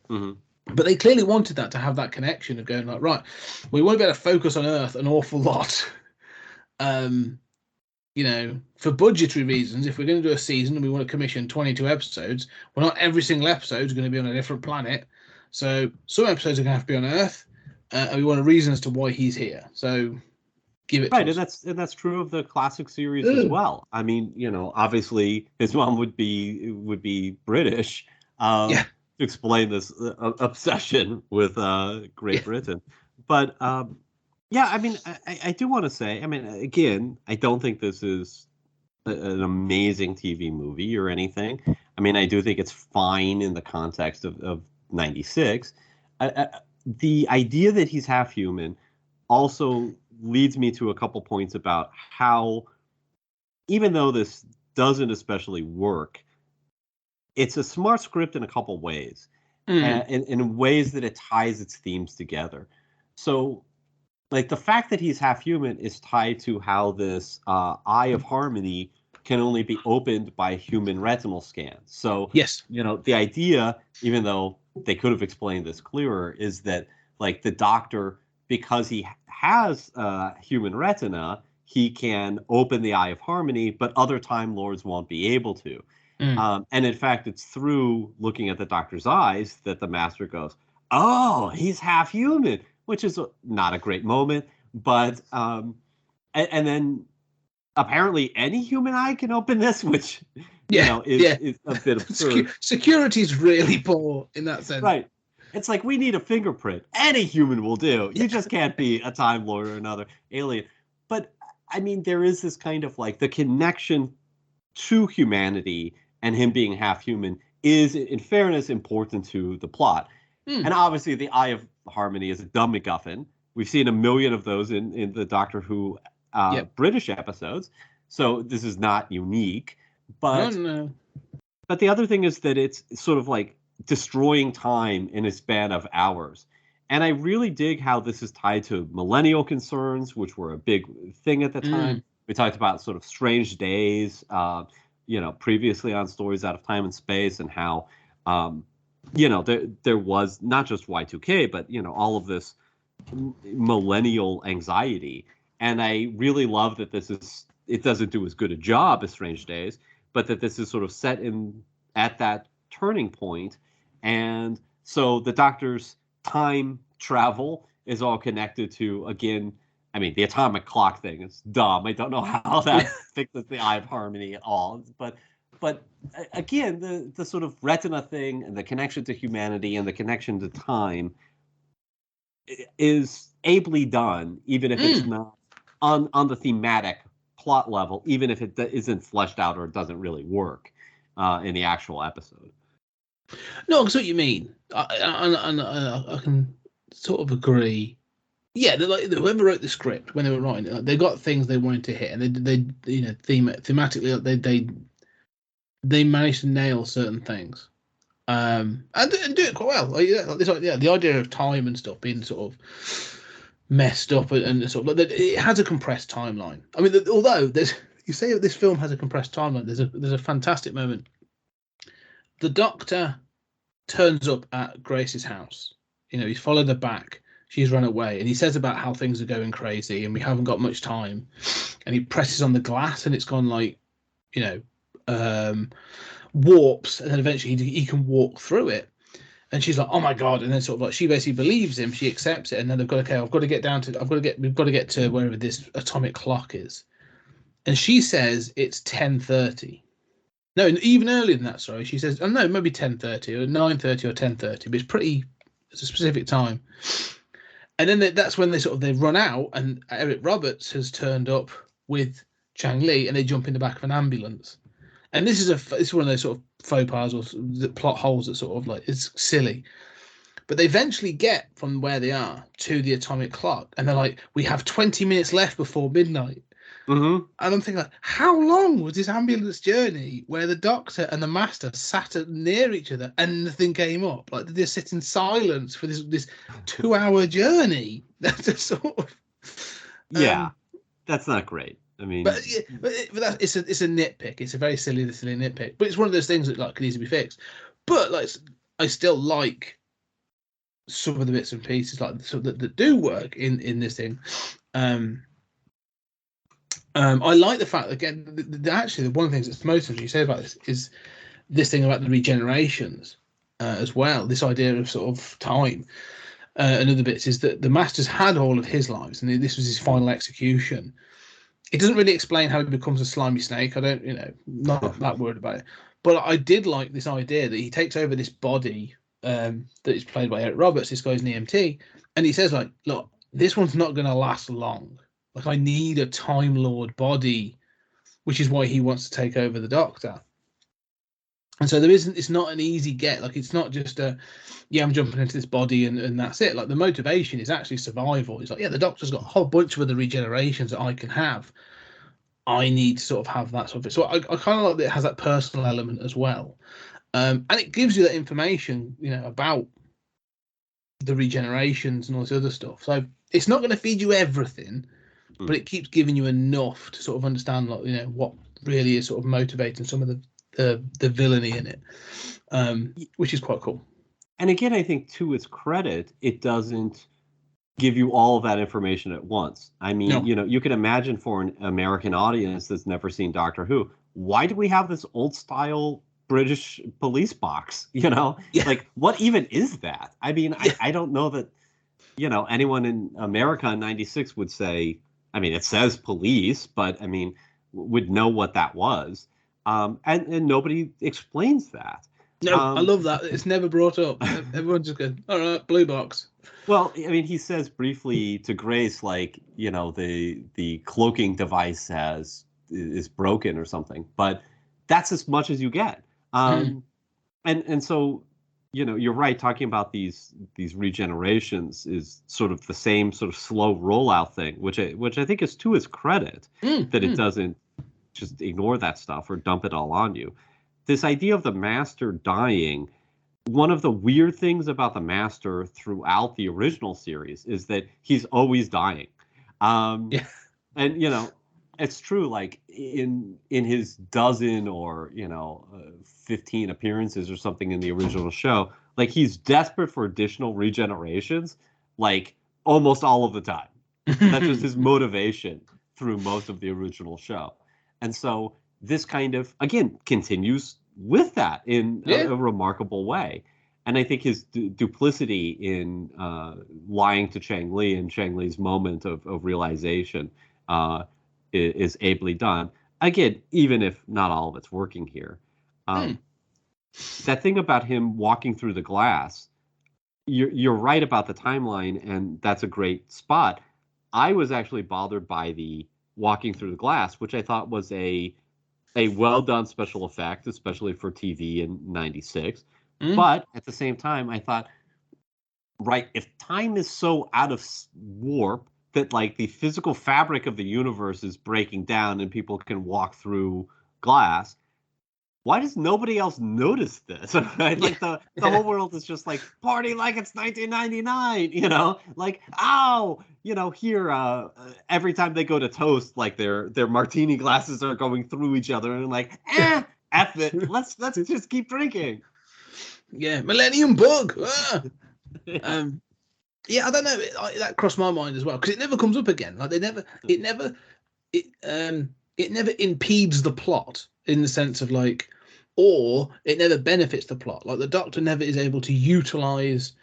But they clearly wanted that to have that connection of going like, right, we won't be able to focus on Earth an awful lot. You know, for budgetary reasons, if we're going to do a season and we want to commission 22 episodes, well, not every single episode is going to be on a different planet. So some episodes are going to have to be on Earth, and we want a reason as to why he's here. So give it right, and that's true of the classic series as well. I mean, you know, obviously his mom would be British. To explain this obsession with Great Britain, but. Yeah, I mean, I do want to say, I mean, again, I don't think this is an amazing TV movie or anything. I mean, I do think it's fine in the context of 96. The idea that he's half human also leads me to a couple points about how, even though this doesn't especially work, it's a smart script in a couple ways, and in ways that it ties its themes together. So, like, the fact that he's half human is tied to how this Eye of Harmony can only be opened by human retinal scans. So, yes, you know, the idea, even though they could have explained this clearer, is that, like, the Doctor, because he has human retina, he can open the Eye of Harmony, but other Time Lords won't be able to. And in fact, it's through looking at the Doctor's eyes that the Master goes, oh, he's half human. Which is not a great moment, but and then apparently any human eye can open this, which is a bit absurd. Security's really poor in that sense, right? It's like, we need a fingerprint. Any human will do. You just can't be a Time Lord or another alien. But I mean, there is this kind of like the connection to humanity, and him being half human is, in fairness, important to the plot. And obviously, the Eye of Harmony is a dumb MacGuffin. We've seen a million of those in the Doctor Who British episodes, so this is not unique. But but the other thing is that it's sort of like destroying time in a span of hours. And I really dig how this is tied to millennial concerns, which were a big thing at the time. We talked about sort of strange days, previously on Stories Out of Time and Space, and how there was not just Y2K, but all of this millennial anxiety. And I really love that it doesn't do as good a job as Strange Days, but that this is sort of set at that turning point. And so the Doctor's time travel is all connected to, again, I mean, the atomic clock thing is dumb. I don't know how that fixes the Eye of Harmony at all. But again, the sort of retina thing and the connection to humanity and the connection to time is ably done, even if it's not on the thematic plot level, even if it isn't fleshed out or it doesn't really work in the actual episode. No, I see what you mean. I can sort of agree. Yeah, whoever wrote the script when they were writing it, they got things they wanted to hit, and they thematically they managed to nail certain things, and do it quite well. The idea of time and stuff being sort of messed up and sort of it has a compressed timeline. I mean, although you say this film has a compressed timeline, there's a fantastic moment. The Doctor turns up at Grace's house. He's followed her back. She's run away, and he says about how things are going crazy and we haven't got much time. And he presses on the glass, and it's gone like, warps, and then eventually he can walk through it. And she's like, "Oh my god!" And then sort of like she basically believes him. She accepts it, and then we've got to get to wherever this atomic clock is. And she says it's 10:30. No, even earlier than that. Sorry, she says, "Oh no, maybe 10:30 or 9:30 or 10:30." But it's a specific time. And then that's when they run out, and Eric Roberts has turned up with Chang Li, and they jump in the back of an ambulance. And this is one of those sort of faux pas or the plot holes that sort of like it's silly. But they eventually get from where they are to the atomic clock, and they're like, "We have 20 minutes left before midnight." Mm-hmm. And I'm thinking, like, how long was this ambulance journey where the Doctor and the Master sat near each other and nothing came up? Like, did they sit in silence for this 2-hour journey? That's just sort of that's not great. I mean, but it's a nitpick. It's a very silly nitpick. But it's one of those things that could easily be fixed. But I still like some of the bits and pieces that do work in this thing. I like the fact, again, actually, one of the things that's most interesting you say about this is this thing about the regenerations as well. This idea of sort of time and other bits is that the Master's had all of his lives, and this was his final execution. It doesn't really explain how he becomes a slimy snake. I don't, not that worried about it. But I did like this idea that he takes over this body that is played by Eric Roberts. This guy's an EMT, and he says, like, look, this one's not going to last long. Like, I need a Time Lord body, which is why he wants to take over the Doctor. And so it's not an easy get. Like, it's not just I'm jumping into this body and that's it. Like, the motivation is actually survival. It's like, the Doctor's got a whole bunch of other regenerations that I can have. I need to sort of have that sort of. So I kind of like that it has that personal element as well. And it gives you that information, about the regenerations and all this other stuff. So it's not going to feed you everything, but it keeps giving you enough to sort of understand, like, what really is sort of motivating some of the villainy in it, which is quite cool. And again, I think to its credit, it doesn't give you all of that information at once. I mean, No. You can imagine for an American audience that's never seen Doctor Who, why do we have this old style British police box? Like, what even is that? I mean, I don't know that, anyone in America in 96 would say, I mean, it says police, but I mean, would know what that was. And nobody explains that. No, I love that. It's never brought up. Everyone's just going, all right, blue box. Well, I mean, he says briefly to Grace, like, the cloaking device is broken or something, but that's as much as you get. And so, you're right. Talking about these regenerations is sort of the same sort of slow rollout thing, which I think is to his credit that it doesn't just ignore that stuff or dump it all on you. This idea of the Master dying, one of the weird things about the Master throughout the original series is that he's always dying. And, it's true, like in his dozen or 15 appearances or something in the original show, Like he's desperate for additional regenerations, like almost all of the time. That's just his motivation through most of the original show. And so this kind of, again, continues with that in a remarkable way. And I think his duplicity in lying to Chang Li and Chang Li's moment of realization is ably done. Again, even if not all of it's working here. That thing about him walking through the glass, you're right about the timeline, and that's a great spot. I was actually bothered by the walking through the glass, which I thought was a well done special effect, especially for TV in '96. But at the same time, I thought, right, if time is so out of warp that like the physical fabric of the universe is breaking down and people can walk through glass, why does nobody else notice this? Right? Like the whole world is just like party like it's 1999, you know, like, ow, you know, here every time they go to toast, like their martini glasses are going through each other and like, F it, let's just keep drinking. Yeah, Millennium Bug. Yeah, I don't know. That crossed my mind as well because it never comes up again. Like it never impedes the plot in the sense of like, or it never benefits the plot. Like the Doctor never is able to utilize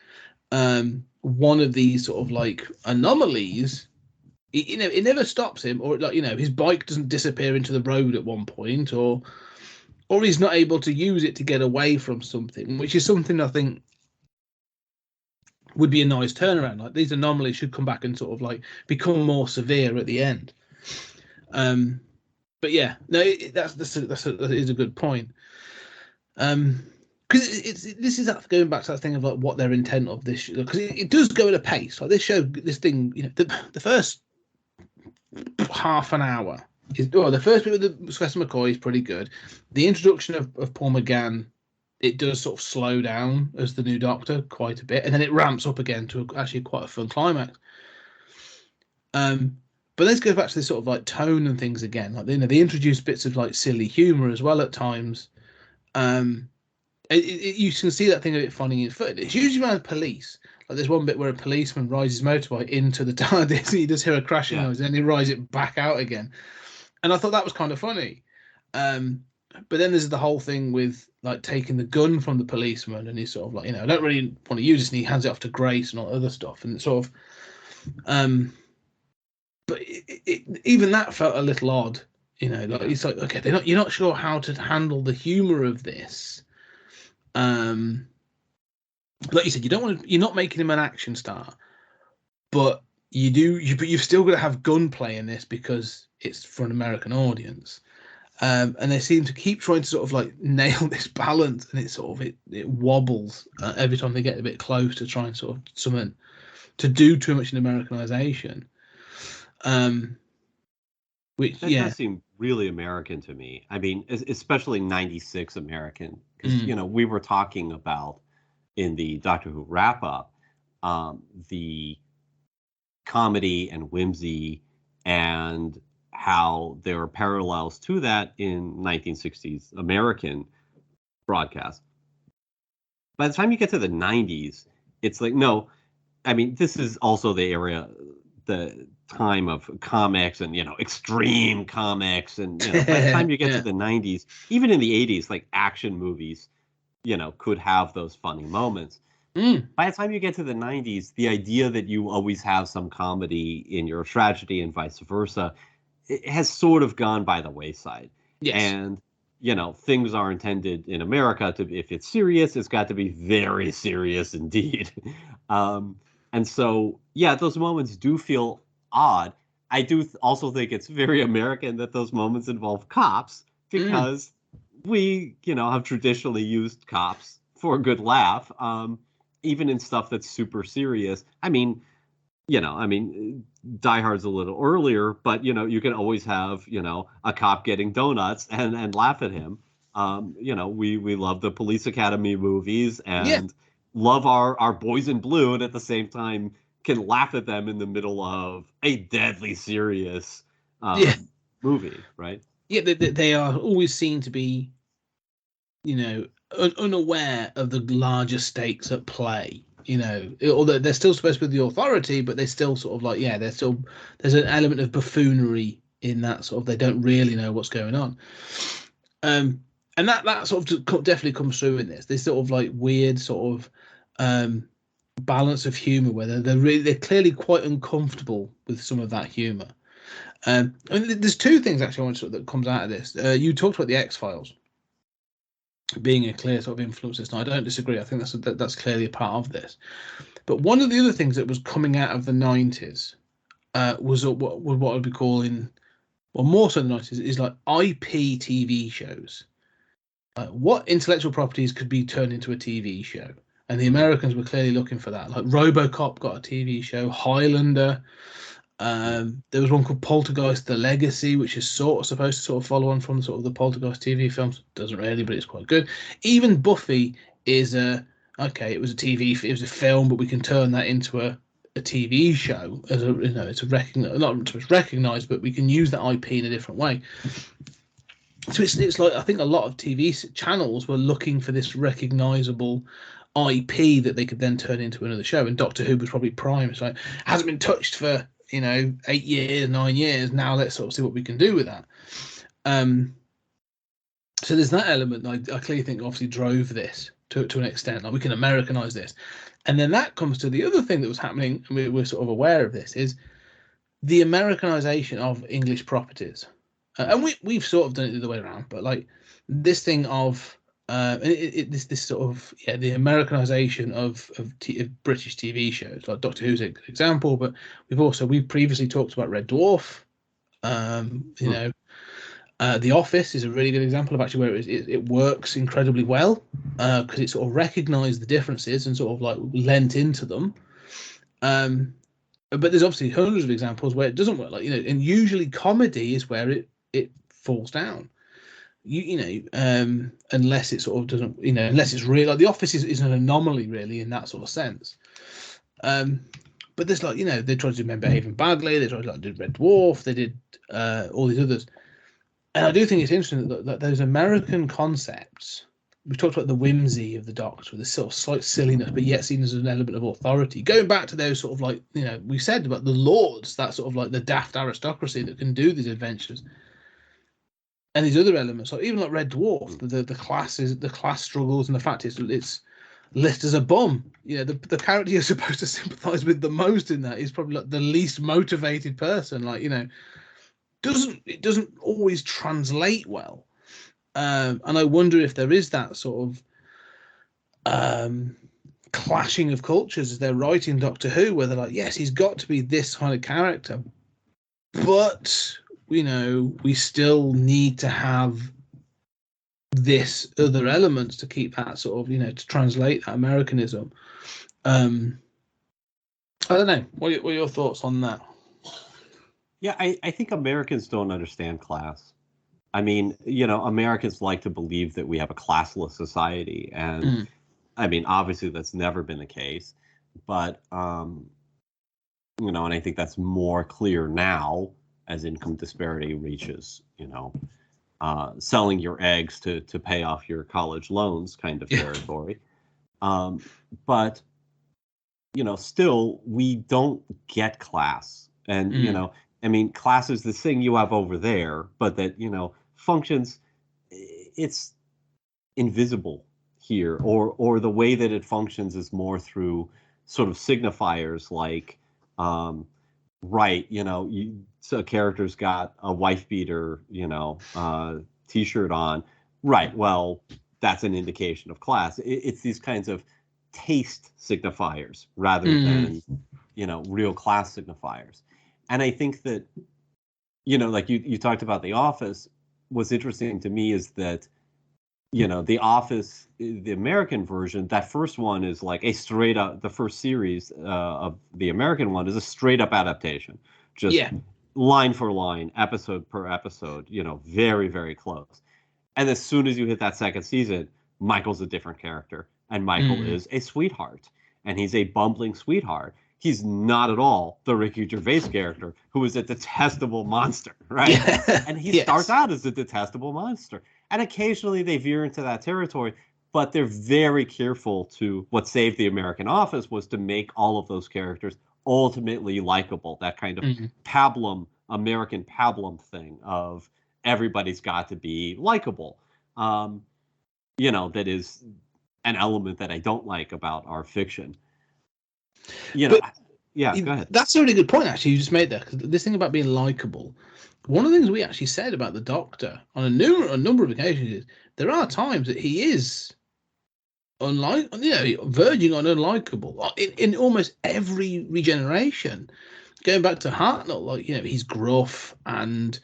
one of these sort of like anomalies. It never stops him, or like, you know, his bike doesn't disappear into the road at one point, or he's not able to use it to get away from something, which is something I think would be a nice turnaround. Like these anomalies should come back and sort of like become more severe at the end. But yeah, no, that is a good point. Because this is that going back to that thing of like what their intent of this, because it does go at a pace. Like this thing, you know, the first half an hour. The first bit with Professor McCoy is pretty good. The introduction of Paul McGann, it does sort of slow down as the new Doctor quite a bit, and then it ramps up again to actually quite a fun climax. But let's go back to this sort of like tone and things again. Like, you know, they introduce bits of like silly humor as well at times. You can see that thing a bit funny. It's usually around police. Like there's one bit where a policeman rides his motorbike into the TARDIS. He does hear a crashing noise, and then he rides it back out again. And I thought that was kind of funny. But then there's the whole thing with like taking the gun from the policeman, and he's sort of like, you know, I don't really want to use this, and he hands it off to Grace and all other stuff, and it's sort of, but even that felt a little odd, you know. Like it's like, okay, you're not sure how to handle the humor of this. Like you said, you're not making him an action star, but you've still got to have gunplay in this because it's for an American audience. And they seem to keep trying to sort of like nail this balance, and it wobbles every time they get a bit close to try and sort of to do too much in Americanization. Which does seem really American to me. I mean, especially '96 American, because you know, we were talking about in the Doctor Who wrap up the comedy and whimsy and how there are parallels to that in 1960s American broadcast. By the time you get to the 90s, it's like, no, I mean, this is also the time of comics and, you know, extreme comics. And, you know, by the time you get to the 90s, even in the 80s, like action movies, you know, could have those funny moments. By the time you get to the 90s, the idea that you always have some comedy in your tragedy and vice versa, it has sort of gone by the wayside. Yes. And, you know, things are intended in America to, if it's serious, it's got to be very serious indeed. And so, yeah, those moments do feel odd. I do also think it's very American that those moments involve cops, because we, you know, have traditionally used cops for a good laugh, even in stuff that's super serious. I mean, you know, Die Hard's a little earlier, but, you know, you can always have, you know, a cop getting donuts and laugh at him. You know, we love the Police Academy movies and love our boys in blue, and at the same time can laugh at them in the middle of a deadly serious movie, right? Yeah, they are always seen to be, you know, unaware of the larger stakes at play. You know, although they're still supposed to be the authority, but they still sort of like, yeah, they're still, there's an element of buffoonery in that sort of, they don't really know what's going on. And that sort of definitely comes through in this sort of like weird sort of balance of humor where they're clearly quite uncomfortable with some of that humor. I mean, there's two things actually I want to, that comes out of this. You talked about the X-Files being a clear sort of influence. And I don't disagree. I think that's clearly a part of this. But one of the other things that was coming out of the 90s was what I'd be calling, well, more so than the 90s, is like IP TV shows. What intellectual properties could be turned into a TV show? And the Americans were clearly looking for that. Like RoboCop got a TV show, Highlander. There was one called Poltergeist: The Legacy, which is sort of supposed to sort of follow on from sort of the Poltergeist TV films. Doesn't really, but it's quite good. Even Buffy is it was it was a film, but we can turn that into a TV show as a, you know, it's a not so much recognized, but we can use that IP in a different way. So it's like, I think a lot of TV channels were looking for this recognizable IP that they could then turn into another show, and Doctor Who was probably prime. It's like, hasn't been touched for 8 years, 9 years. Now let's sort of see what we can do with that. So there's that element. I clearly think obviously drove this to an extent. Like, we can Americanize this, and then that comes to the other thing that was happening, and we're sort of aware of this, is the Americanization of English properties. And we've sort of done it the other way around, but like this thing of this sort of the Americanization of British TV shows, like Doctor Who's an example, but we've previously talked about Red Dwarf. The Office is a really good example of actually where it works incredibly well because it sort of recognised the differences and sort of like lent into them. But there's obviously hundreds of examples where it doesn't work. Like, and usually comedy is where it falls down. Unless it sort of doesn't, unless it's real. Like The Office is an anomaly really in that sort of sense. But there's like, they tried to do Men Behaving Badly, they tried to do Red Dwarf, they did all these others. And I do think it's interesting that those American concepts, we talked about the whimsy of the Doctor, the sort of slight silliness, but yet seen as an element of authority. Going back to those sort of like, we said about the Lords, that sort of like the daft aristocracy that can do these adventures. And these other elements, like even like Red Dwarf, the class struggles, and the fact it's listed as a bum. The character you're supposed to sympathise with the most in that is probably like the least motivated person. Like, it doesn't always translate well. And I wonder if there is that sort of clashing of cultures as they're writing Doctor Who, where they're like, yes, he's got to be this kind of character, but we still need to have this other elements to keep that sort of, to translate that Americanism. I don't know. What are your thoughts on that? Yeah, I think Americans don't understand class. I mean, Americans like to believe that we have a classless society. And I mean, obviously that's never been the case. But, and I think that's more clear now as income disparity reaches, selling your eggs to pay off your college loans kind of territory. But, still, we don't get class. And, I mean, class is this thing you have over there, but that, functions, it's invisible here, or the way that it functions is more through sort of signifiers like, so a character's got a wife beater, t-shirt on. Right. Well, that's an indication of class. It's these kinds of taste signifiers rather than, real class signifiers. And I think that, like you talked about The Office, what's interesting to me is that, The Office, the American version, that first one is like a straight up, the first series of the American one is a straight up adaptation. Just line for line, episode per episode, very, very close. And as soon as you hit that second season, Michael's a different character. And Michael is a sweetheart. And he's a bumbling sweetheart. He's not at all the Ricky Gervais character, who is a detestable monster, right? Yeah. And he starts out as a detestable monster. And occasionally they veer into that territory. but they're very careful to what saved the American Office was to make all of those characters ultimately likable. That kind of pablum, American pablum thing of everybody's got to be likable. That is an element that I don't like about our fiction. Go ahead. That's a really good point, actually, you just made there. Because this thing about being likable, one of the things we actually said about the Doctor on a number of occasions is there are times that he is verging on unlikable in almost every regeneration. Going back to Hartnell, he's gruff and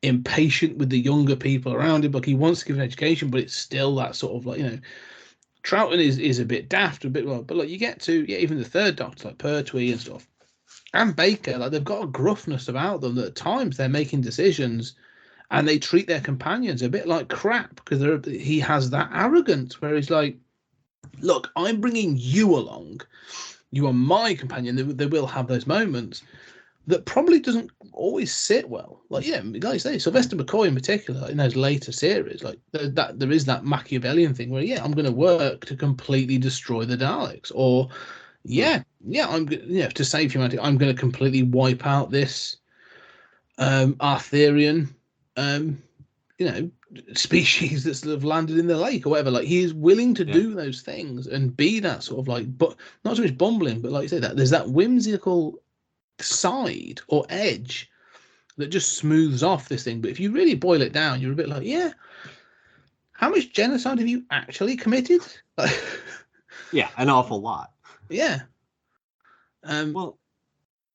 impatient with the younger people around him. Like, he wants to give an education, but it's still that sort of Troughton is a bit daft, but you get to even the third Doctor, like Pertwee and stuff, and Baker, they've got a gruffness about them that at times they're making decisions and they treat their companions a bit like crap because he has that arrogance where he's like, look, I'm bringing you along. You are my companion. They will have those moments that probably doesn't always sit well. Like you say, Sylvester McCoy in particular, in those later series, there is that Machiavellian thing where, I'm going to work to completely destroy the Daleks, or I'm to save humanity, I'm going to completely wipe out this Arthurian species that's sort of landed in the lake or whatever. Like, he is willing to do those things and be that sort of but not so much bumbling, but like you say, that there's that whimsical side or edge that just smooths off this thing. But if you really boil it down, you're a bit like, how much genocide have you actually committed? An awful lot. Well,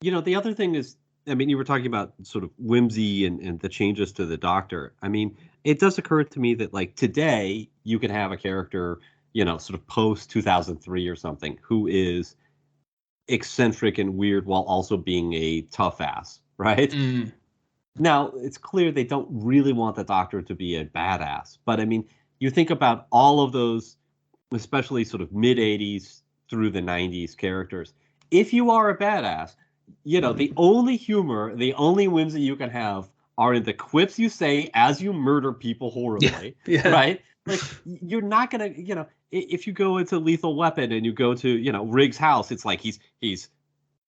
the other thing is, you were talking about sort of whimsy and the changes to the Doctor. It does occur to me that today you can have a character, sort of post 2003 or something, who is eccentric and weird while also being a tough ass, right? Now, it's clear they don't really want the Doctor to be a badass, but you think about all of those, especially sort of mid 80s through the 90s characters. If you are a badass, the only humor, the only whimsy you can have are in the quips you say as you murder people horribly, right? Like, you're not gonna, if you go into Lethal Weapon and you go to, Riggs' house, it's like he's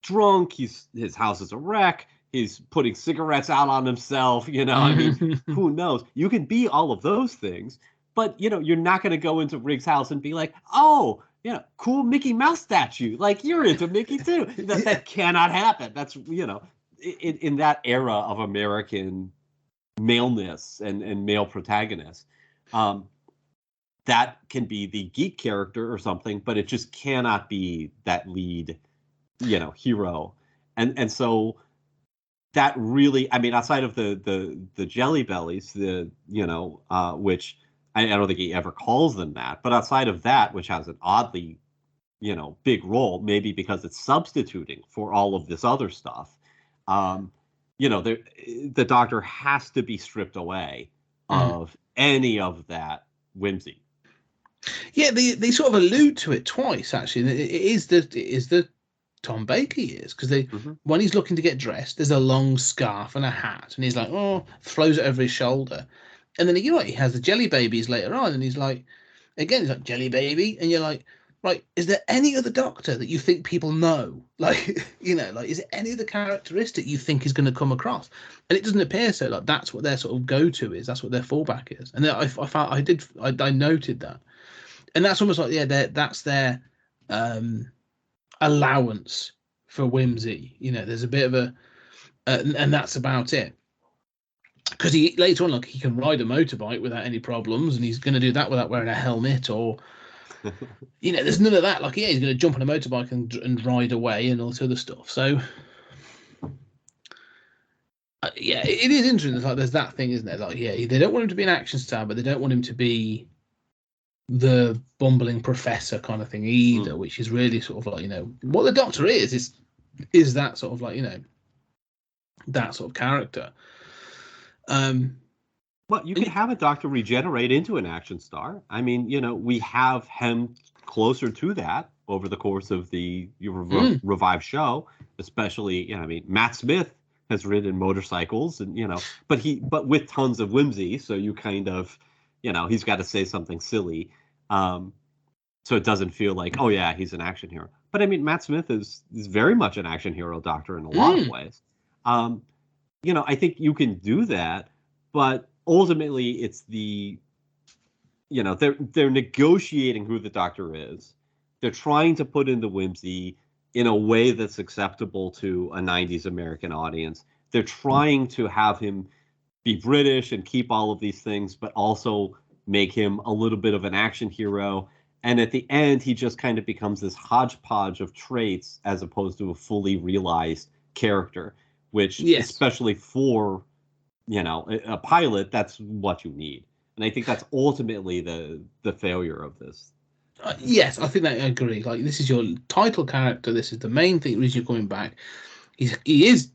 drunk, his house is a wreck, he's putting cigarettes out on himself, who knows? You can be all of those things, but you're not gonna go into Riggs' house and be like, oh, cool Mickey Mouse statue, like, you're into Mickey too. That cannot happen. That's in that era of American maleness and male protagonists. That can be the geek character or something, but it just cannot be that lead, hero. And so that really, outside of the Jelly Bellies, which I don't think he ever calls them that, but outside of that, which has an oddly, big role, maybe because it's substituting for all of this other stuff, the Doctor has to be stripped away of any of that whimsy. Yeah, they sort of allude to it twice, actually. It is the Tom Baker years, because when he's looking to get dressed, there's a long scarf and a hat, and he's like, throws it over his shoulder, and then he has the Jelly Babies later on, and he's like Jelly Baby, and you're like, right, is there any other Doctor that you think people know? Is there any other characteristic you think is going to come across? And it doesn't appear so. Like, that's what their sort of go-to is. That's what their fallback is. And I noted that. And that's almost like, that's their allowance for whimsy. There's a bit of a, and that's about it. Because he later on, he can ride a motorbike without any problems, and he's going to do that without wearing a helmet or, there's none of that. He's going to jump on a motorbike and ride away and all this other stuff. So, it is interesting. There's that thing, isn't there? They don't want him to be an action star, but they don't want him to be the bumbling professor kind of thing either, which is really sort of what the Doctor is that sort of that sort of character. Well, you can have a Doctor regenerate into an action star. We have him closer to that over the course of the revived show, especially, Matt Smith has ridden motorcycles and, but with tons of whimsy. So you kind of, he's got to say something silly. So it doesn't feel like, oh yeah, he's an action hero. But I mean, Matt Smith is very much an action hero doctor in a lot of ways. I think you can do that, but ultimately it's they're negotiating who the Doctor is. They're trying to put in the whimsy in a way that's acceptable to a 90s American audience. They're trying to have him be British and keep all of these things, but also make him a little bit of an action hero. And at the end, he just kind of becomes this hodgepodge of traits as opposed to a fully realized character, which, especially for, a pilot, that's what you need. And I think that's ultimately the failure of this. Yes, I think that I agree. Like, this is your title character. This is the main thing reason you're coming back. He is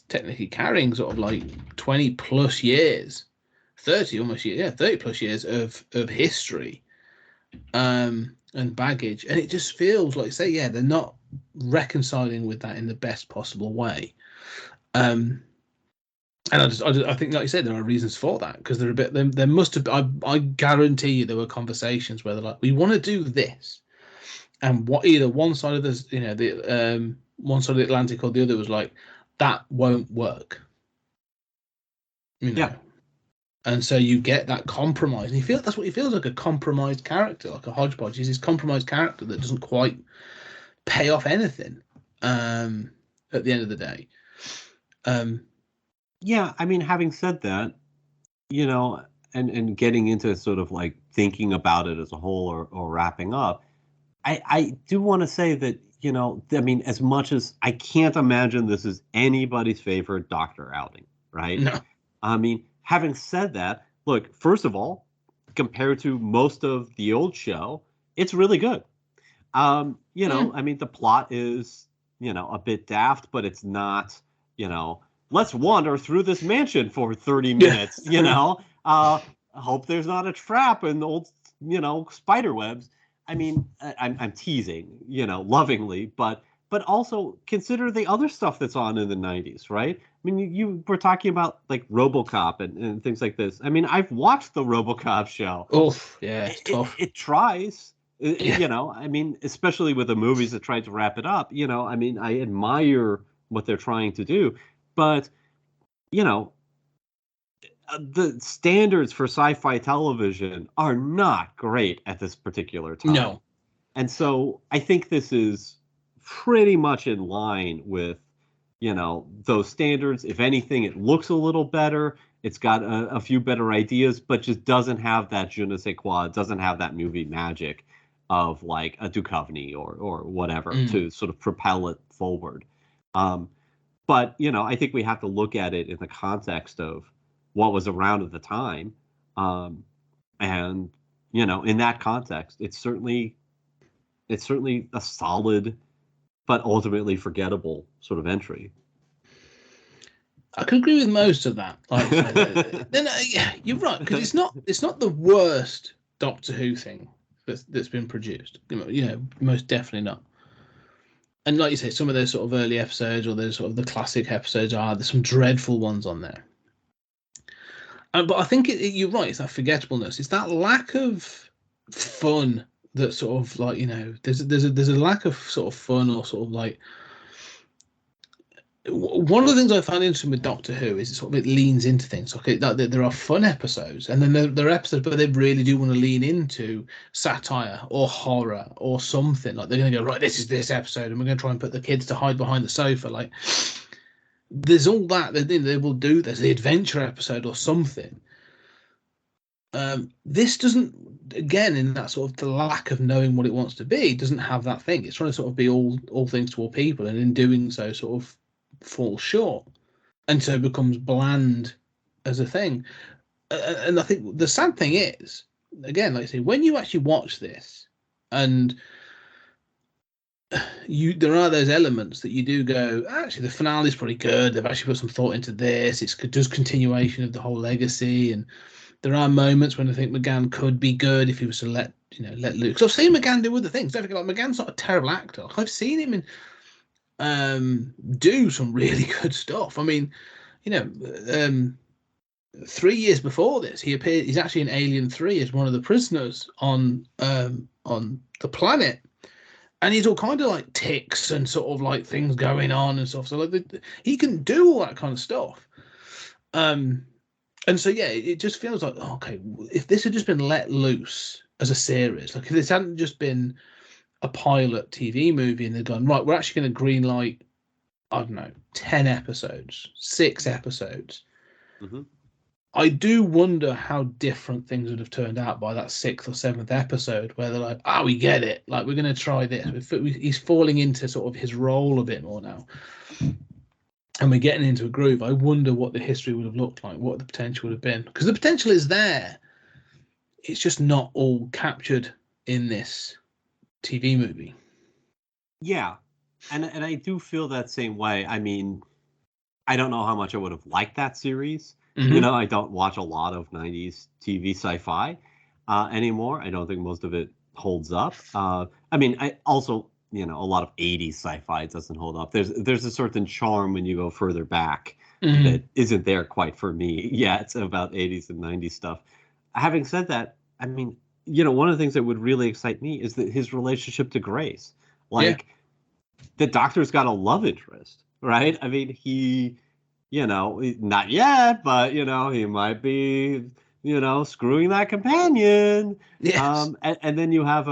technically carrying sort of like 20 plus years, 30 almost years, 30 plus years of history, and baggage, and it just feels like, they're not reconciling with that in the best possible way. And I think, like you said, there are reasons for that, because they're a bit. There must have. I guarantee you, there were conversations where they're like, "We want to do this," and what either one side of this, one side of the Atlantic or the other was like, "That won't work." Yeah. And so you get that compromise, and that's what he feels like, a compromised character, like a hodgepodge. He's this compromised character that doesn't quite pay off anything at the end of the day. Yeah, I mean, having said that, and getting into sort of like thinking about it as a whole or wrapping up, I do want to say that, I mean, as much as I can't imagine this is anybody's favorite Doctor outing, right? No. I mean, having said that, look, first of all, compared to most of the old show, it's really good. I mean, the plot is, a bit daft, but it's not, let's wander through this mansion for 30 minutes, hope there's not a trap in old, spider webs. I mean, I'm teasing, lovingly, but also consider the other stuff that's on in the 90s, right? I mean, you were talking about like RoboCop and things like this. I mean, I've watched the RoboCop show. Oh, yeah, it's tough. It tries. I mean, especially with the movies that tried to wrap it up, I mean, I admire what they're trying to do. But, the standards for sci-fi television are not great at this particular time. No. And so I think this is pretty much in line with, those standards. If anything, it looks a little better. It's got a few better ideas, but just doesn't have that je ne sais quoi. It doesn't have that movie magic of like a Duchovny or whatever to sort of propel it forward. But, I think we have to look at it in the context of what was around at the time. And, in that context, it's certainly a solid, but ultimately forgettable sort of entry. I can agree with most of that. Like, then you're right, because it's not the worst Doctor Who thing that's been produced. Most definitely not. And like you say, some of those sort of early episodes or those sort of the classic episodes there's some dreadful ones on there. But I think you're right. It's that forgettableness. It's that lack of fun that sort of like, there's a lack of sort of fun or sort of like. One of the things I found interesting with Doctor Who is it leans into things. Okay, there are fun episodes, and then there are episodes, but they really do want to lean into satire or horror or something. Like they're going to go, right, this is this episode, and we're going to try and put the kids to hide behind the sofa. Like there's all that they will do. There's the adventure episode or something. This doesn't, again, in that sort of the lack of knowing what it wants to be, doesn't have that thing. It's trying to sort of be all things to all people, and in doing so, sort of fall short, and so becomes bland as a thing. And I think the sad thing is, again, like I say, when you actually watch this, and there are those elements that you do go, actually, the finale is pretty good. They've actually put some thought into this. It's just continuation of the whole legacy, and there are moments when I think McGann could be good if he was to let loose. Because I've seen McGann do other things. Don't forget, like McGann's not a terrible actor. I've seen him in do some really good stuff. I mean, 3 years before this, he appeared. He's actually in Alien 3 as one of the prisoners on the planet, and he's all kind of like tics and sort of like things going on and stuff. So like he can do all that kind of stuff. And so yeah, it just feels like, okay, if this had just been let loose as a series, like if this hadn't just been a pilot TV movie and they'd gone, right, we're actually going to green light, I don't know, 10 episodes, 6 episodes. Mm-hmm. I do wonder how different things would have turned out by that 6th or 7th episode, where they're like, "Oh, we get it. Like, we're going to try this." He's falling into sort of his role a bit more now, and we're getting into a groove. I wonder what the history would have looked like, what the potential would have been, because the potential is there. It's just not all captured in this TV movie. Yeah, and I do feel that same way. I mean, I don't know how much I would have liked that series. Mm-hmm. You know, I don't watch a lot of 90s TV sci-fi anymore. I don't think most of it holds up. I mean, I also, you know, a lot of 80s sci-fi doesn't hold up. There's a certain charm when you go further back that isn't there quite for me yet about 80s and 90s stuff. Having said that, I mean, you know, one of the things that would really excite me is that his relationship to Grace. Like, the Doctor's got a love interest, right? I mean, he... You know, not yet, but, you know, he might be, you know, screwing that companion. Yes. And then you have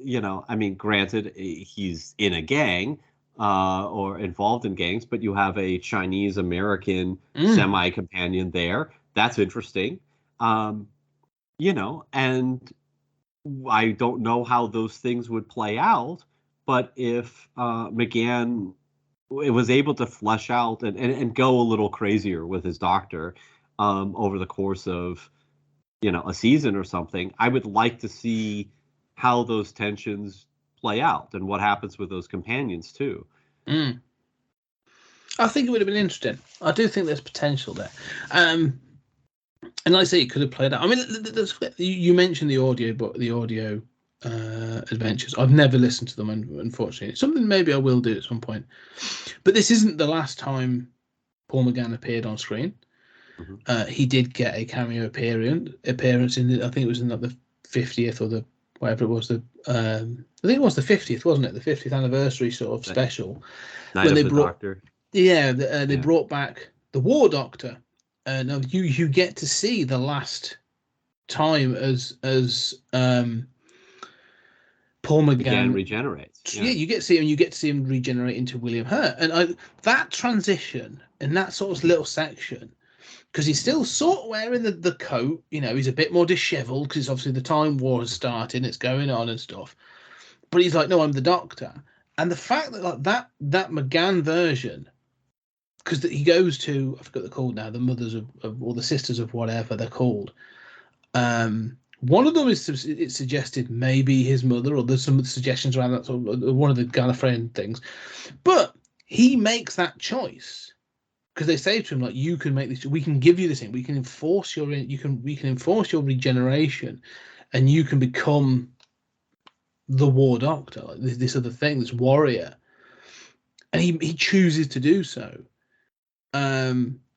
you know, I mean, granted, he's in a gang or involved in gangs, but you have a Chinese-American semi-companion there. That's interesting. You know, and I don't know how those things would play out, but if McGann... it was able to flesh out and go a little crazier with his doctor over the course of, you know, a season or something. I would like to see how those tensions play out and what happens with those companions too. I think it would have been interesting. I do think there's potential there. And like I say, it could have played out. I mean, you mentioned the audio book, the audio adventures. I've never listened to them, unfortunately. It's something maybe I will do at some point. But this isn't the last time Paul McGann appeared on screen. He did get a cameo appearance in I think it was in like the 50th or the whatever it was. I think it was the 50th, wasn't it? The 50th anniversary sort of special. Night of the Doctor. Yeah, they brought back the War Doctor. Now you get to see the last time as Paul McGann regenerates. Yeah, you get to see him regenerate into William Hurt, and that transition and that sort of little section, because he's still sort of wearing the coat. You know, he's a bit more dishevelled because obviously the Time War has started, it's going on and stuff. But he's like, no, I'm the Doctor, and the fact that like that McGann version, because he goes to, I forgot they're called now, the mothers of or the sisters of whatever they're called. One of them is it suggested maybe his mother, or there's some suggestions around that sort of one of the Gallifreyan things, but he makes that choice because they say to him like, you can make this, we can give you this thing, we can enforce your regeneration, and you can become the War Doctor, like this other thing, this warrior, and he chooses to do so.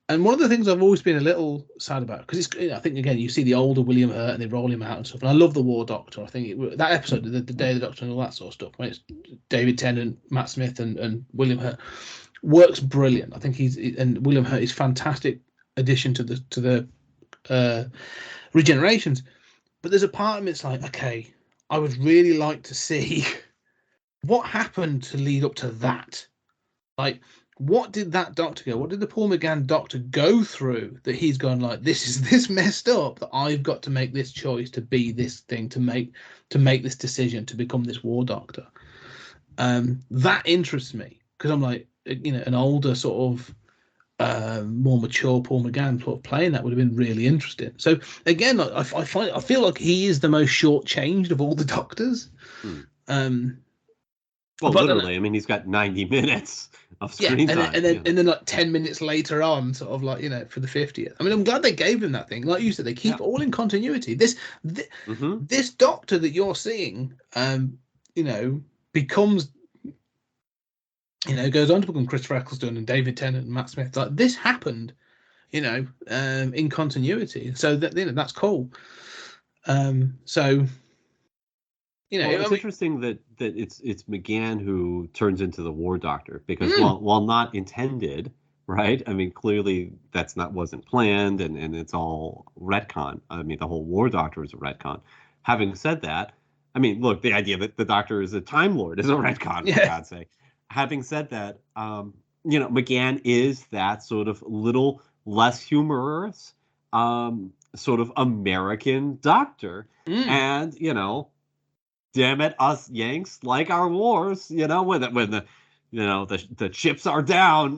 And one of the things I've always been a little sad about, because I think again you see the older William Hurt and they roll him out and stuff, and I love the War Doctor. I think that episode, the Day of the Doctor and all that sort of stuff, when it's David Tennant, Matt Smith, and William Hurt, works brilliant. I think and William Hurt is fantastic addition to the regenerations. But there's a part of me that's like, okay, I would really like to see what happened to lead up to that, like. What did that doctor go? What did the Paul McGann doctor go through that he's gone like, this is this messed up that I've got to make this choice to be this thing, to make this decision to become this War Doctor? That interests me because I'm like, you know, an older sort of more mature Paul McGann sort of playing that would have been really interesting. So again, I feel like he is the most shortchanged of all the Doctors. Well, literally, I mean, he's got 90 minutes of screen time. And then like 10 minutes later on, sort of like, you know, for the 50th. I mean, I'm glad they gave him that thing. Like you said, they keep all in continuity. This Doctor that you're seeing, you know, becomes, you know, goes on to become Christopher Eccleston and David Tennant and Matt Smith. Like this happened, in continuity. So that that's cool. So Well, it's I mean, interesting that it's McGann who turns into the War Doctor because while not intended, right? I mean, clearly wasn't planned, and it's all retcon. I mean, the whole War Doctor is a retcon. Having said that, I mean, look, the idea that the Doctor is a Time Lord is a retcon, for God's sake. Having said that, McGann is that sort of little less humorous, sort of American Doctor, and damn it, us Yanks like our wars, when the the chips are down,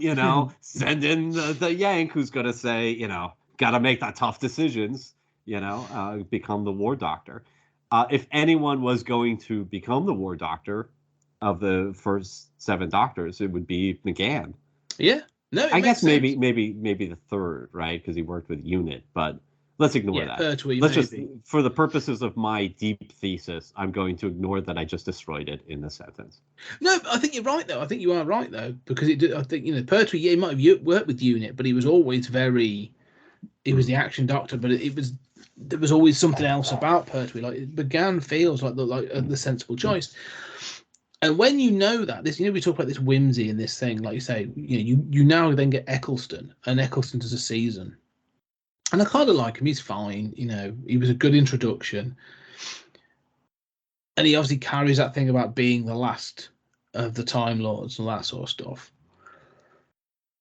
send in the Yank who's going to say, got to make that tough decisions, become the War Doctor. If anyone was going to become the War Doctor of the first 7 Doctors, it would be McGann. Yeah. No, I guess maybe the third, right? Because he worked with Unit, but let's ignore that. Let's just, for the purposes of my deep thesis, I'm going to ignore that I just destroyed it in this sentence. No, I think you're right though. I think you are right though, because I think Pertwee, he might have worked with Unit, but he was always he was the action Doctor, but there was always something else about Pertwee. Like McGann feels like the sensible choice. And when you know that, we talk about this whimsy in this thing, like you say, you now then get Eccleston, and Eccleston does a season. And I kind of like him. He's fine. He was a good introduction. And he obviously carries that thing about being the last of the Time Lords and that sort of stuff.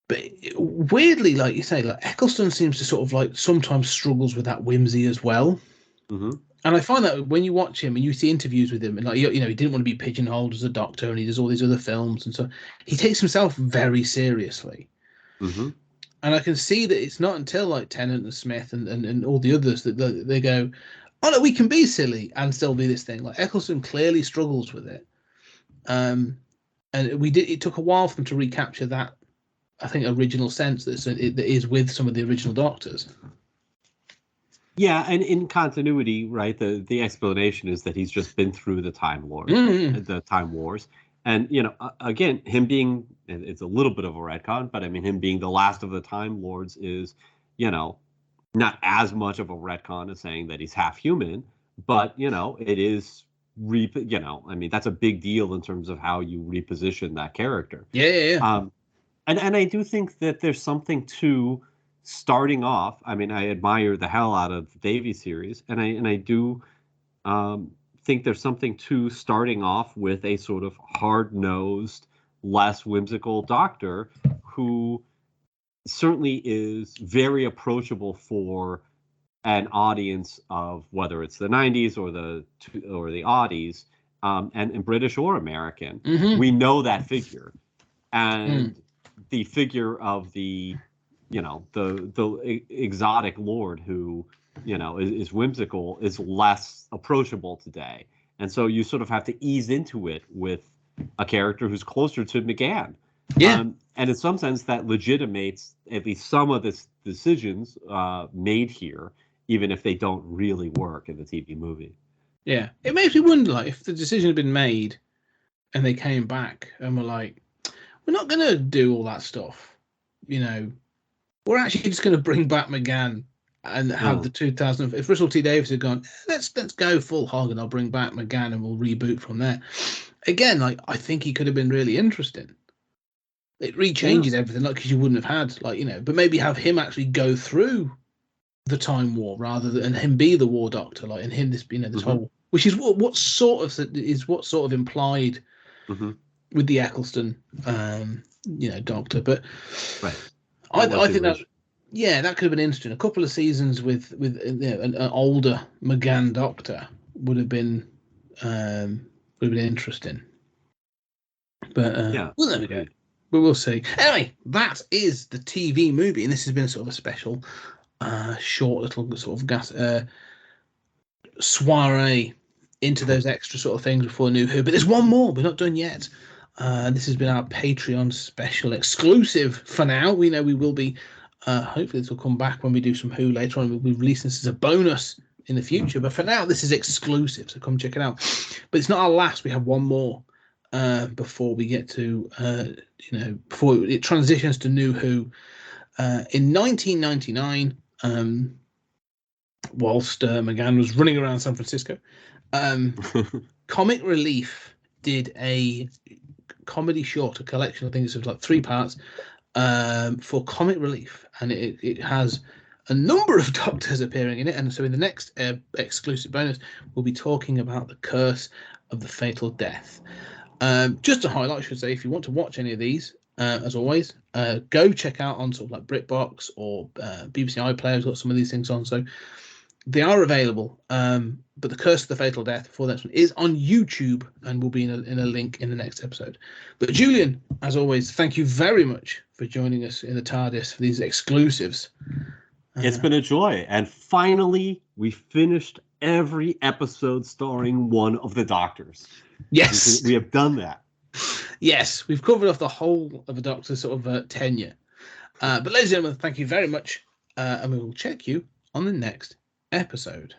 But weirdly, like you say, like Eccleston seems to sort of like sometimes struggles with that whimsy as well. Mm-hmm. And I find that when you watch him and you see interviews with him, and like he didn't want to be pigeonholed as a doctor, and he does all these other films, and so he takes himself very seriously. Mm-hmm. And I can see that it's not until like Tennant and Smith and all the others that they go, oh no, we can be silly and still be this thing. Like Eccleston clearly struggles with it, and it took a while for them to recapture that, I think, original sense that is with some of the original Doctors. Yeah, and in continuity, right, the explanation is that he's just been through the Time Wars. And, again, him being, it's a little bit of a retcon, but I mean, him being the last of the Time Lords is, not as much of a retcon as saying that he's half human, but, it is, I mean, that's a big deal in terms of how you reposition that character. Yeah. And I do think that there's something to starting off. I mean, I admire the hell out of the Davy series, and I do think there's something to starting off with a sort of hard-nosed, less whimsical Doctor who certainly is very approachable for an audience of whether it's the 90s or the aughties, and British or American. Mm-hmm. We know that figure, and the figure of the exotic lord who is whimsical is less approachable today, and so you sort of have to ease into it with a character who's closer to McGann. And in some sense that legitimates at least some of the decisions made here, even if they don't really work in the TV movie. Yeah, it makes me wonder, like, if the decision had been made and they came back and were like, we're not going to do all that stuff, we're actually just going to bring back McGann and have the 2000. If Russell T Davies had gone, let's go full hog and I'll bring back McGann and we'll reboot from there. Again, like, I think he could have been really interesting. It rechanges everything, like, because you wouldn't have had, but maybe have him actually go through the Time War rather than him be the War Doctor, like, and him this whole, which is what sort of implied with the Eccleston, Doctor. But right. I think that could have been interesting. A couple of seasons with an older McGann Doctor would have been interesting. But well, there we go. But we'll see. Anyway, that is the TV movie, and this has been sort of a special, short little sort of soiree into those extra sort of things before New Who. But there's one more. We're not done yet. This has been our Patreon special exclusive for now. We know we will be, hopefully this will come back when we do some Who later on. We'll be releasing this as a bonus in the future. But for now, this is exclusive, so come check it out. But it's not our last. We have one more before we get to, before it transitions to New Who. In 1999, whilst McGann was running around San Francisco, Comic Relief did a comedy short, a collection, I think it's of like 3 parts, for Comic Relief, and it has a number of doctors appearing in it. And so in the next exclusive bonus, we'll be talking about the curse of the fatal death. Just to highlight, I should say, if you want to watch any of these, as always, go check out on sort of like BritBox or BBC iPlayer's got some of these things on, so they are available. But the curse of the fatal death for that one is on YouTube and will be in a link in the next episode. But Julian, as always, thank you very much for joining us in the TARDIS for these exclusives. It's been a joy. And finally, we finished every episode starring one of the Doctors. Yes. We have done that. Yes, we've covered off the whole of the Doctor's sort of tenure. But ladies and gentlemen, thank you very much. And we will check you on the next episode.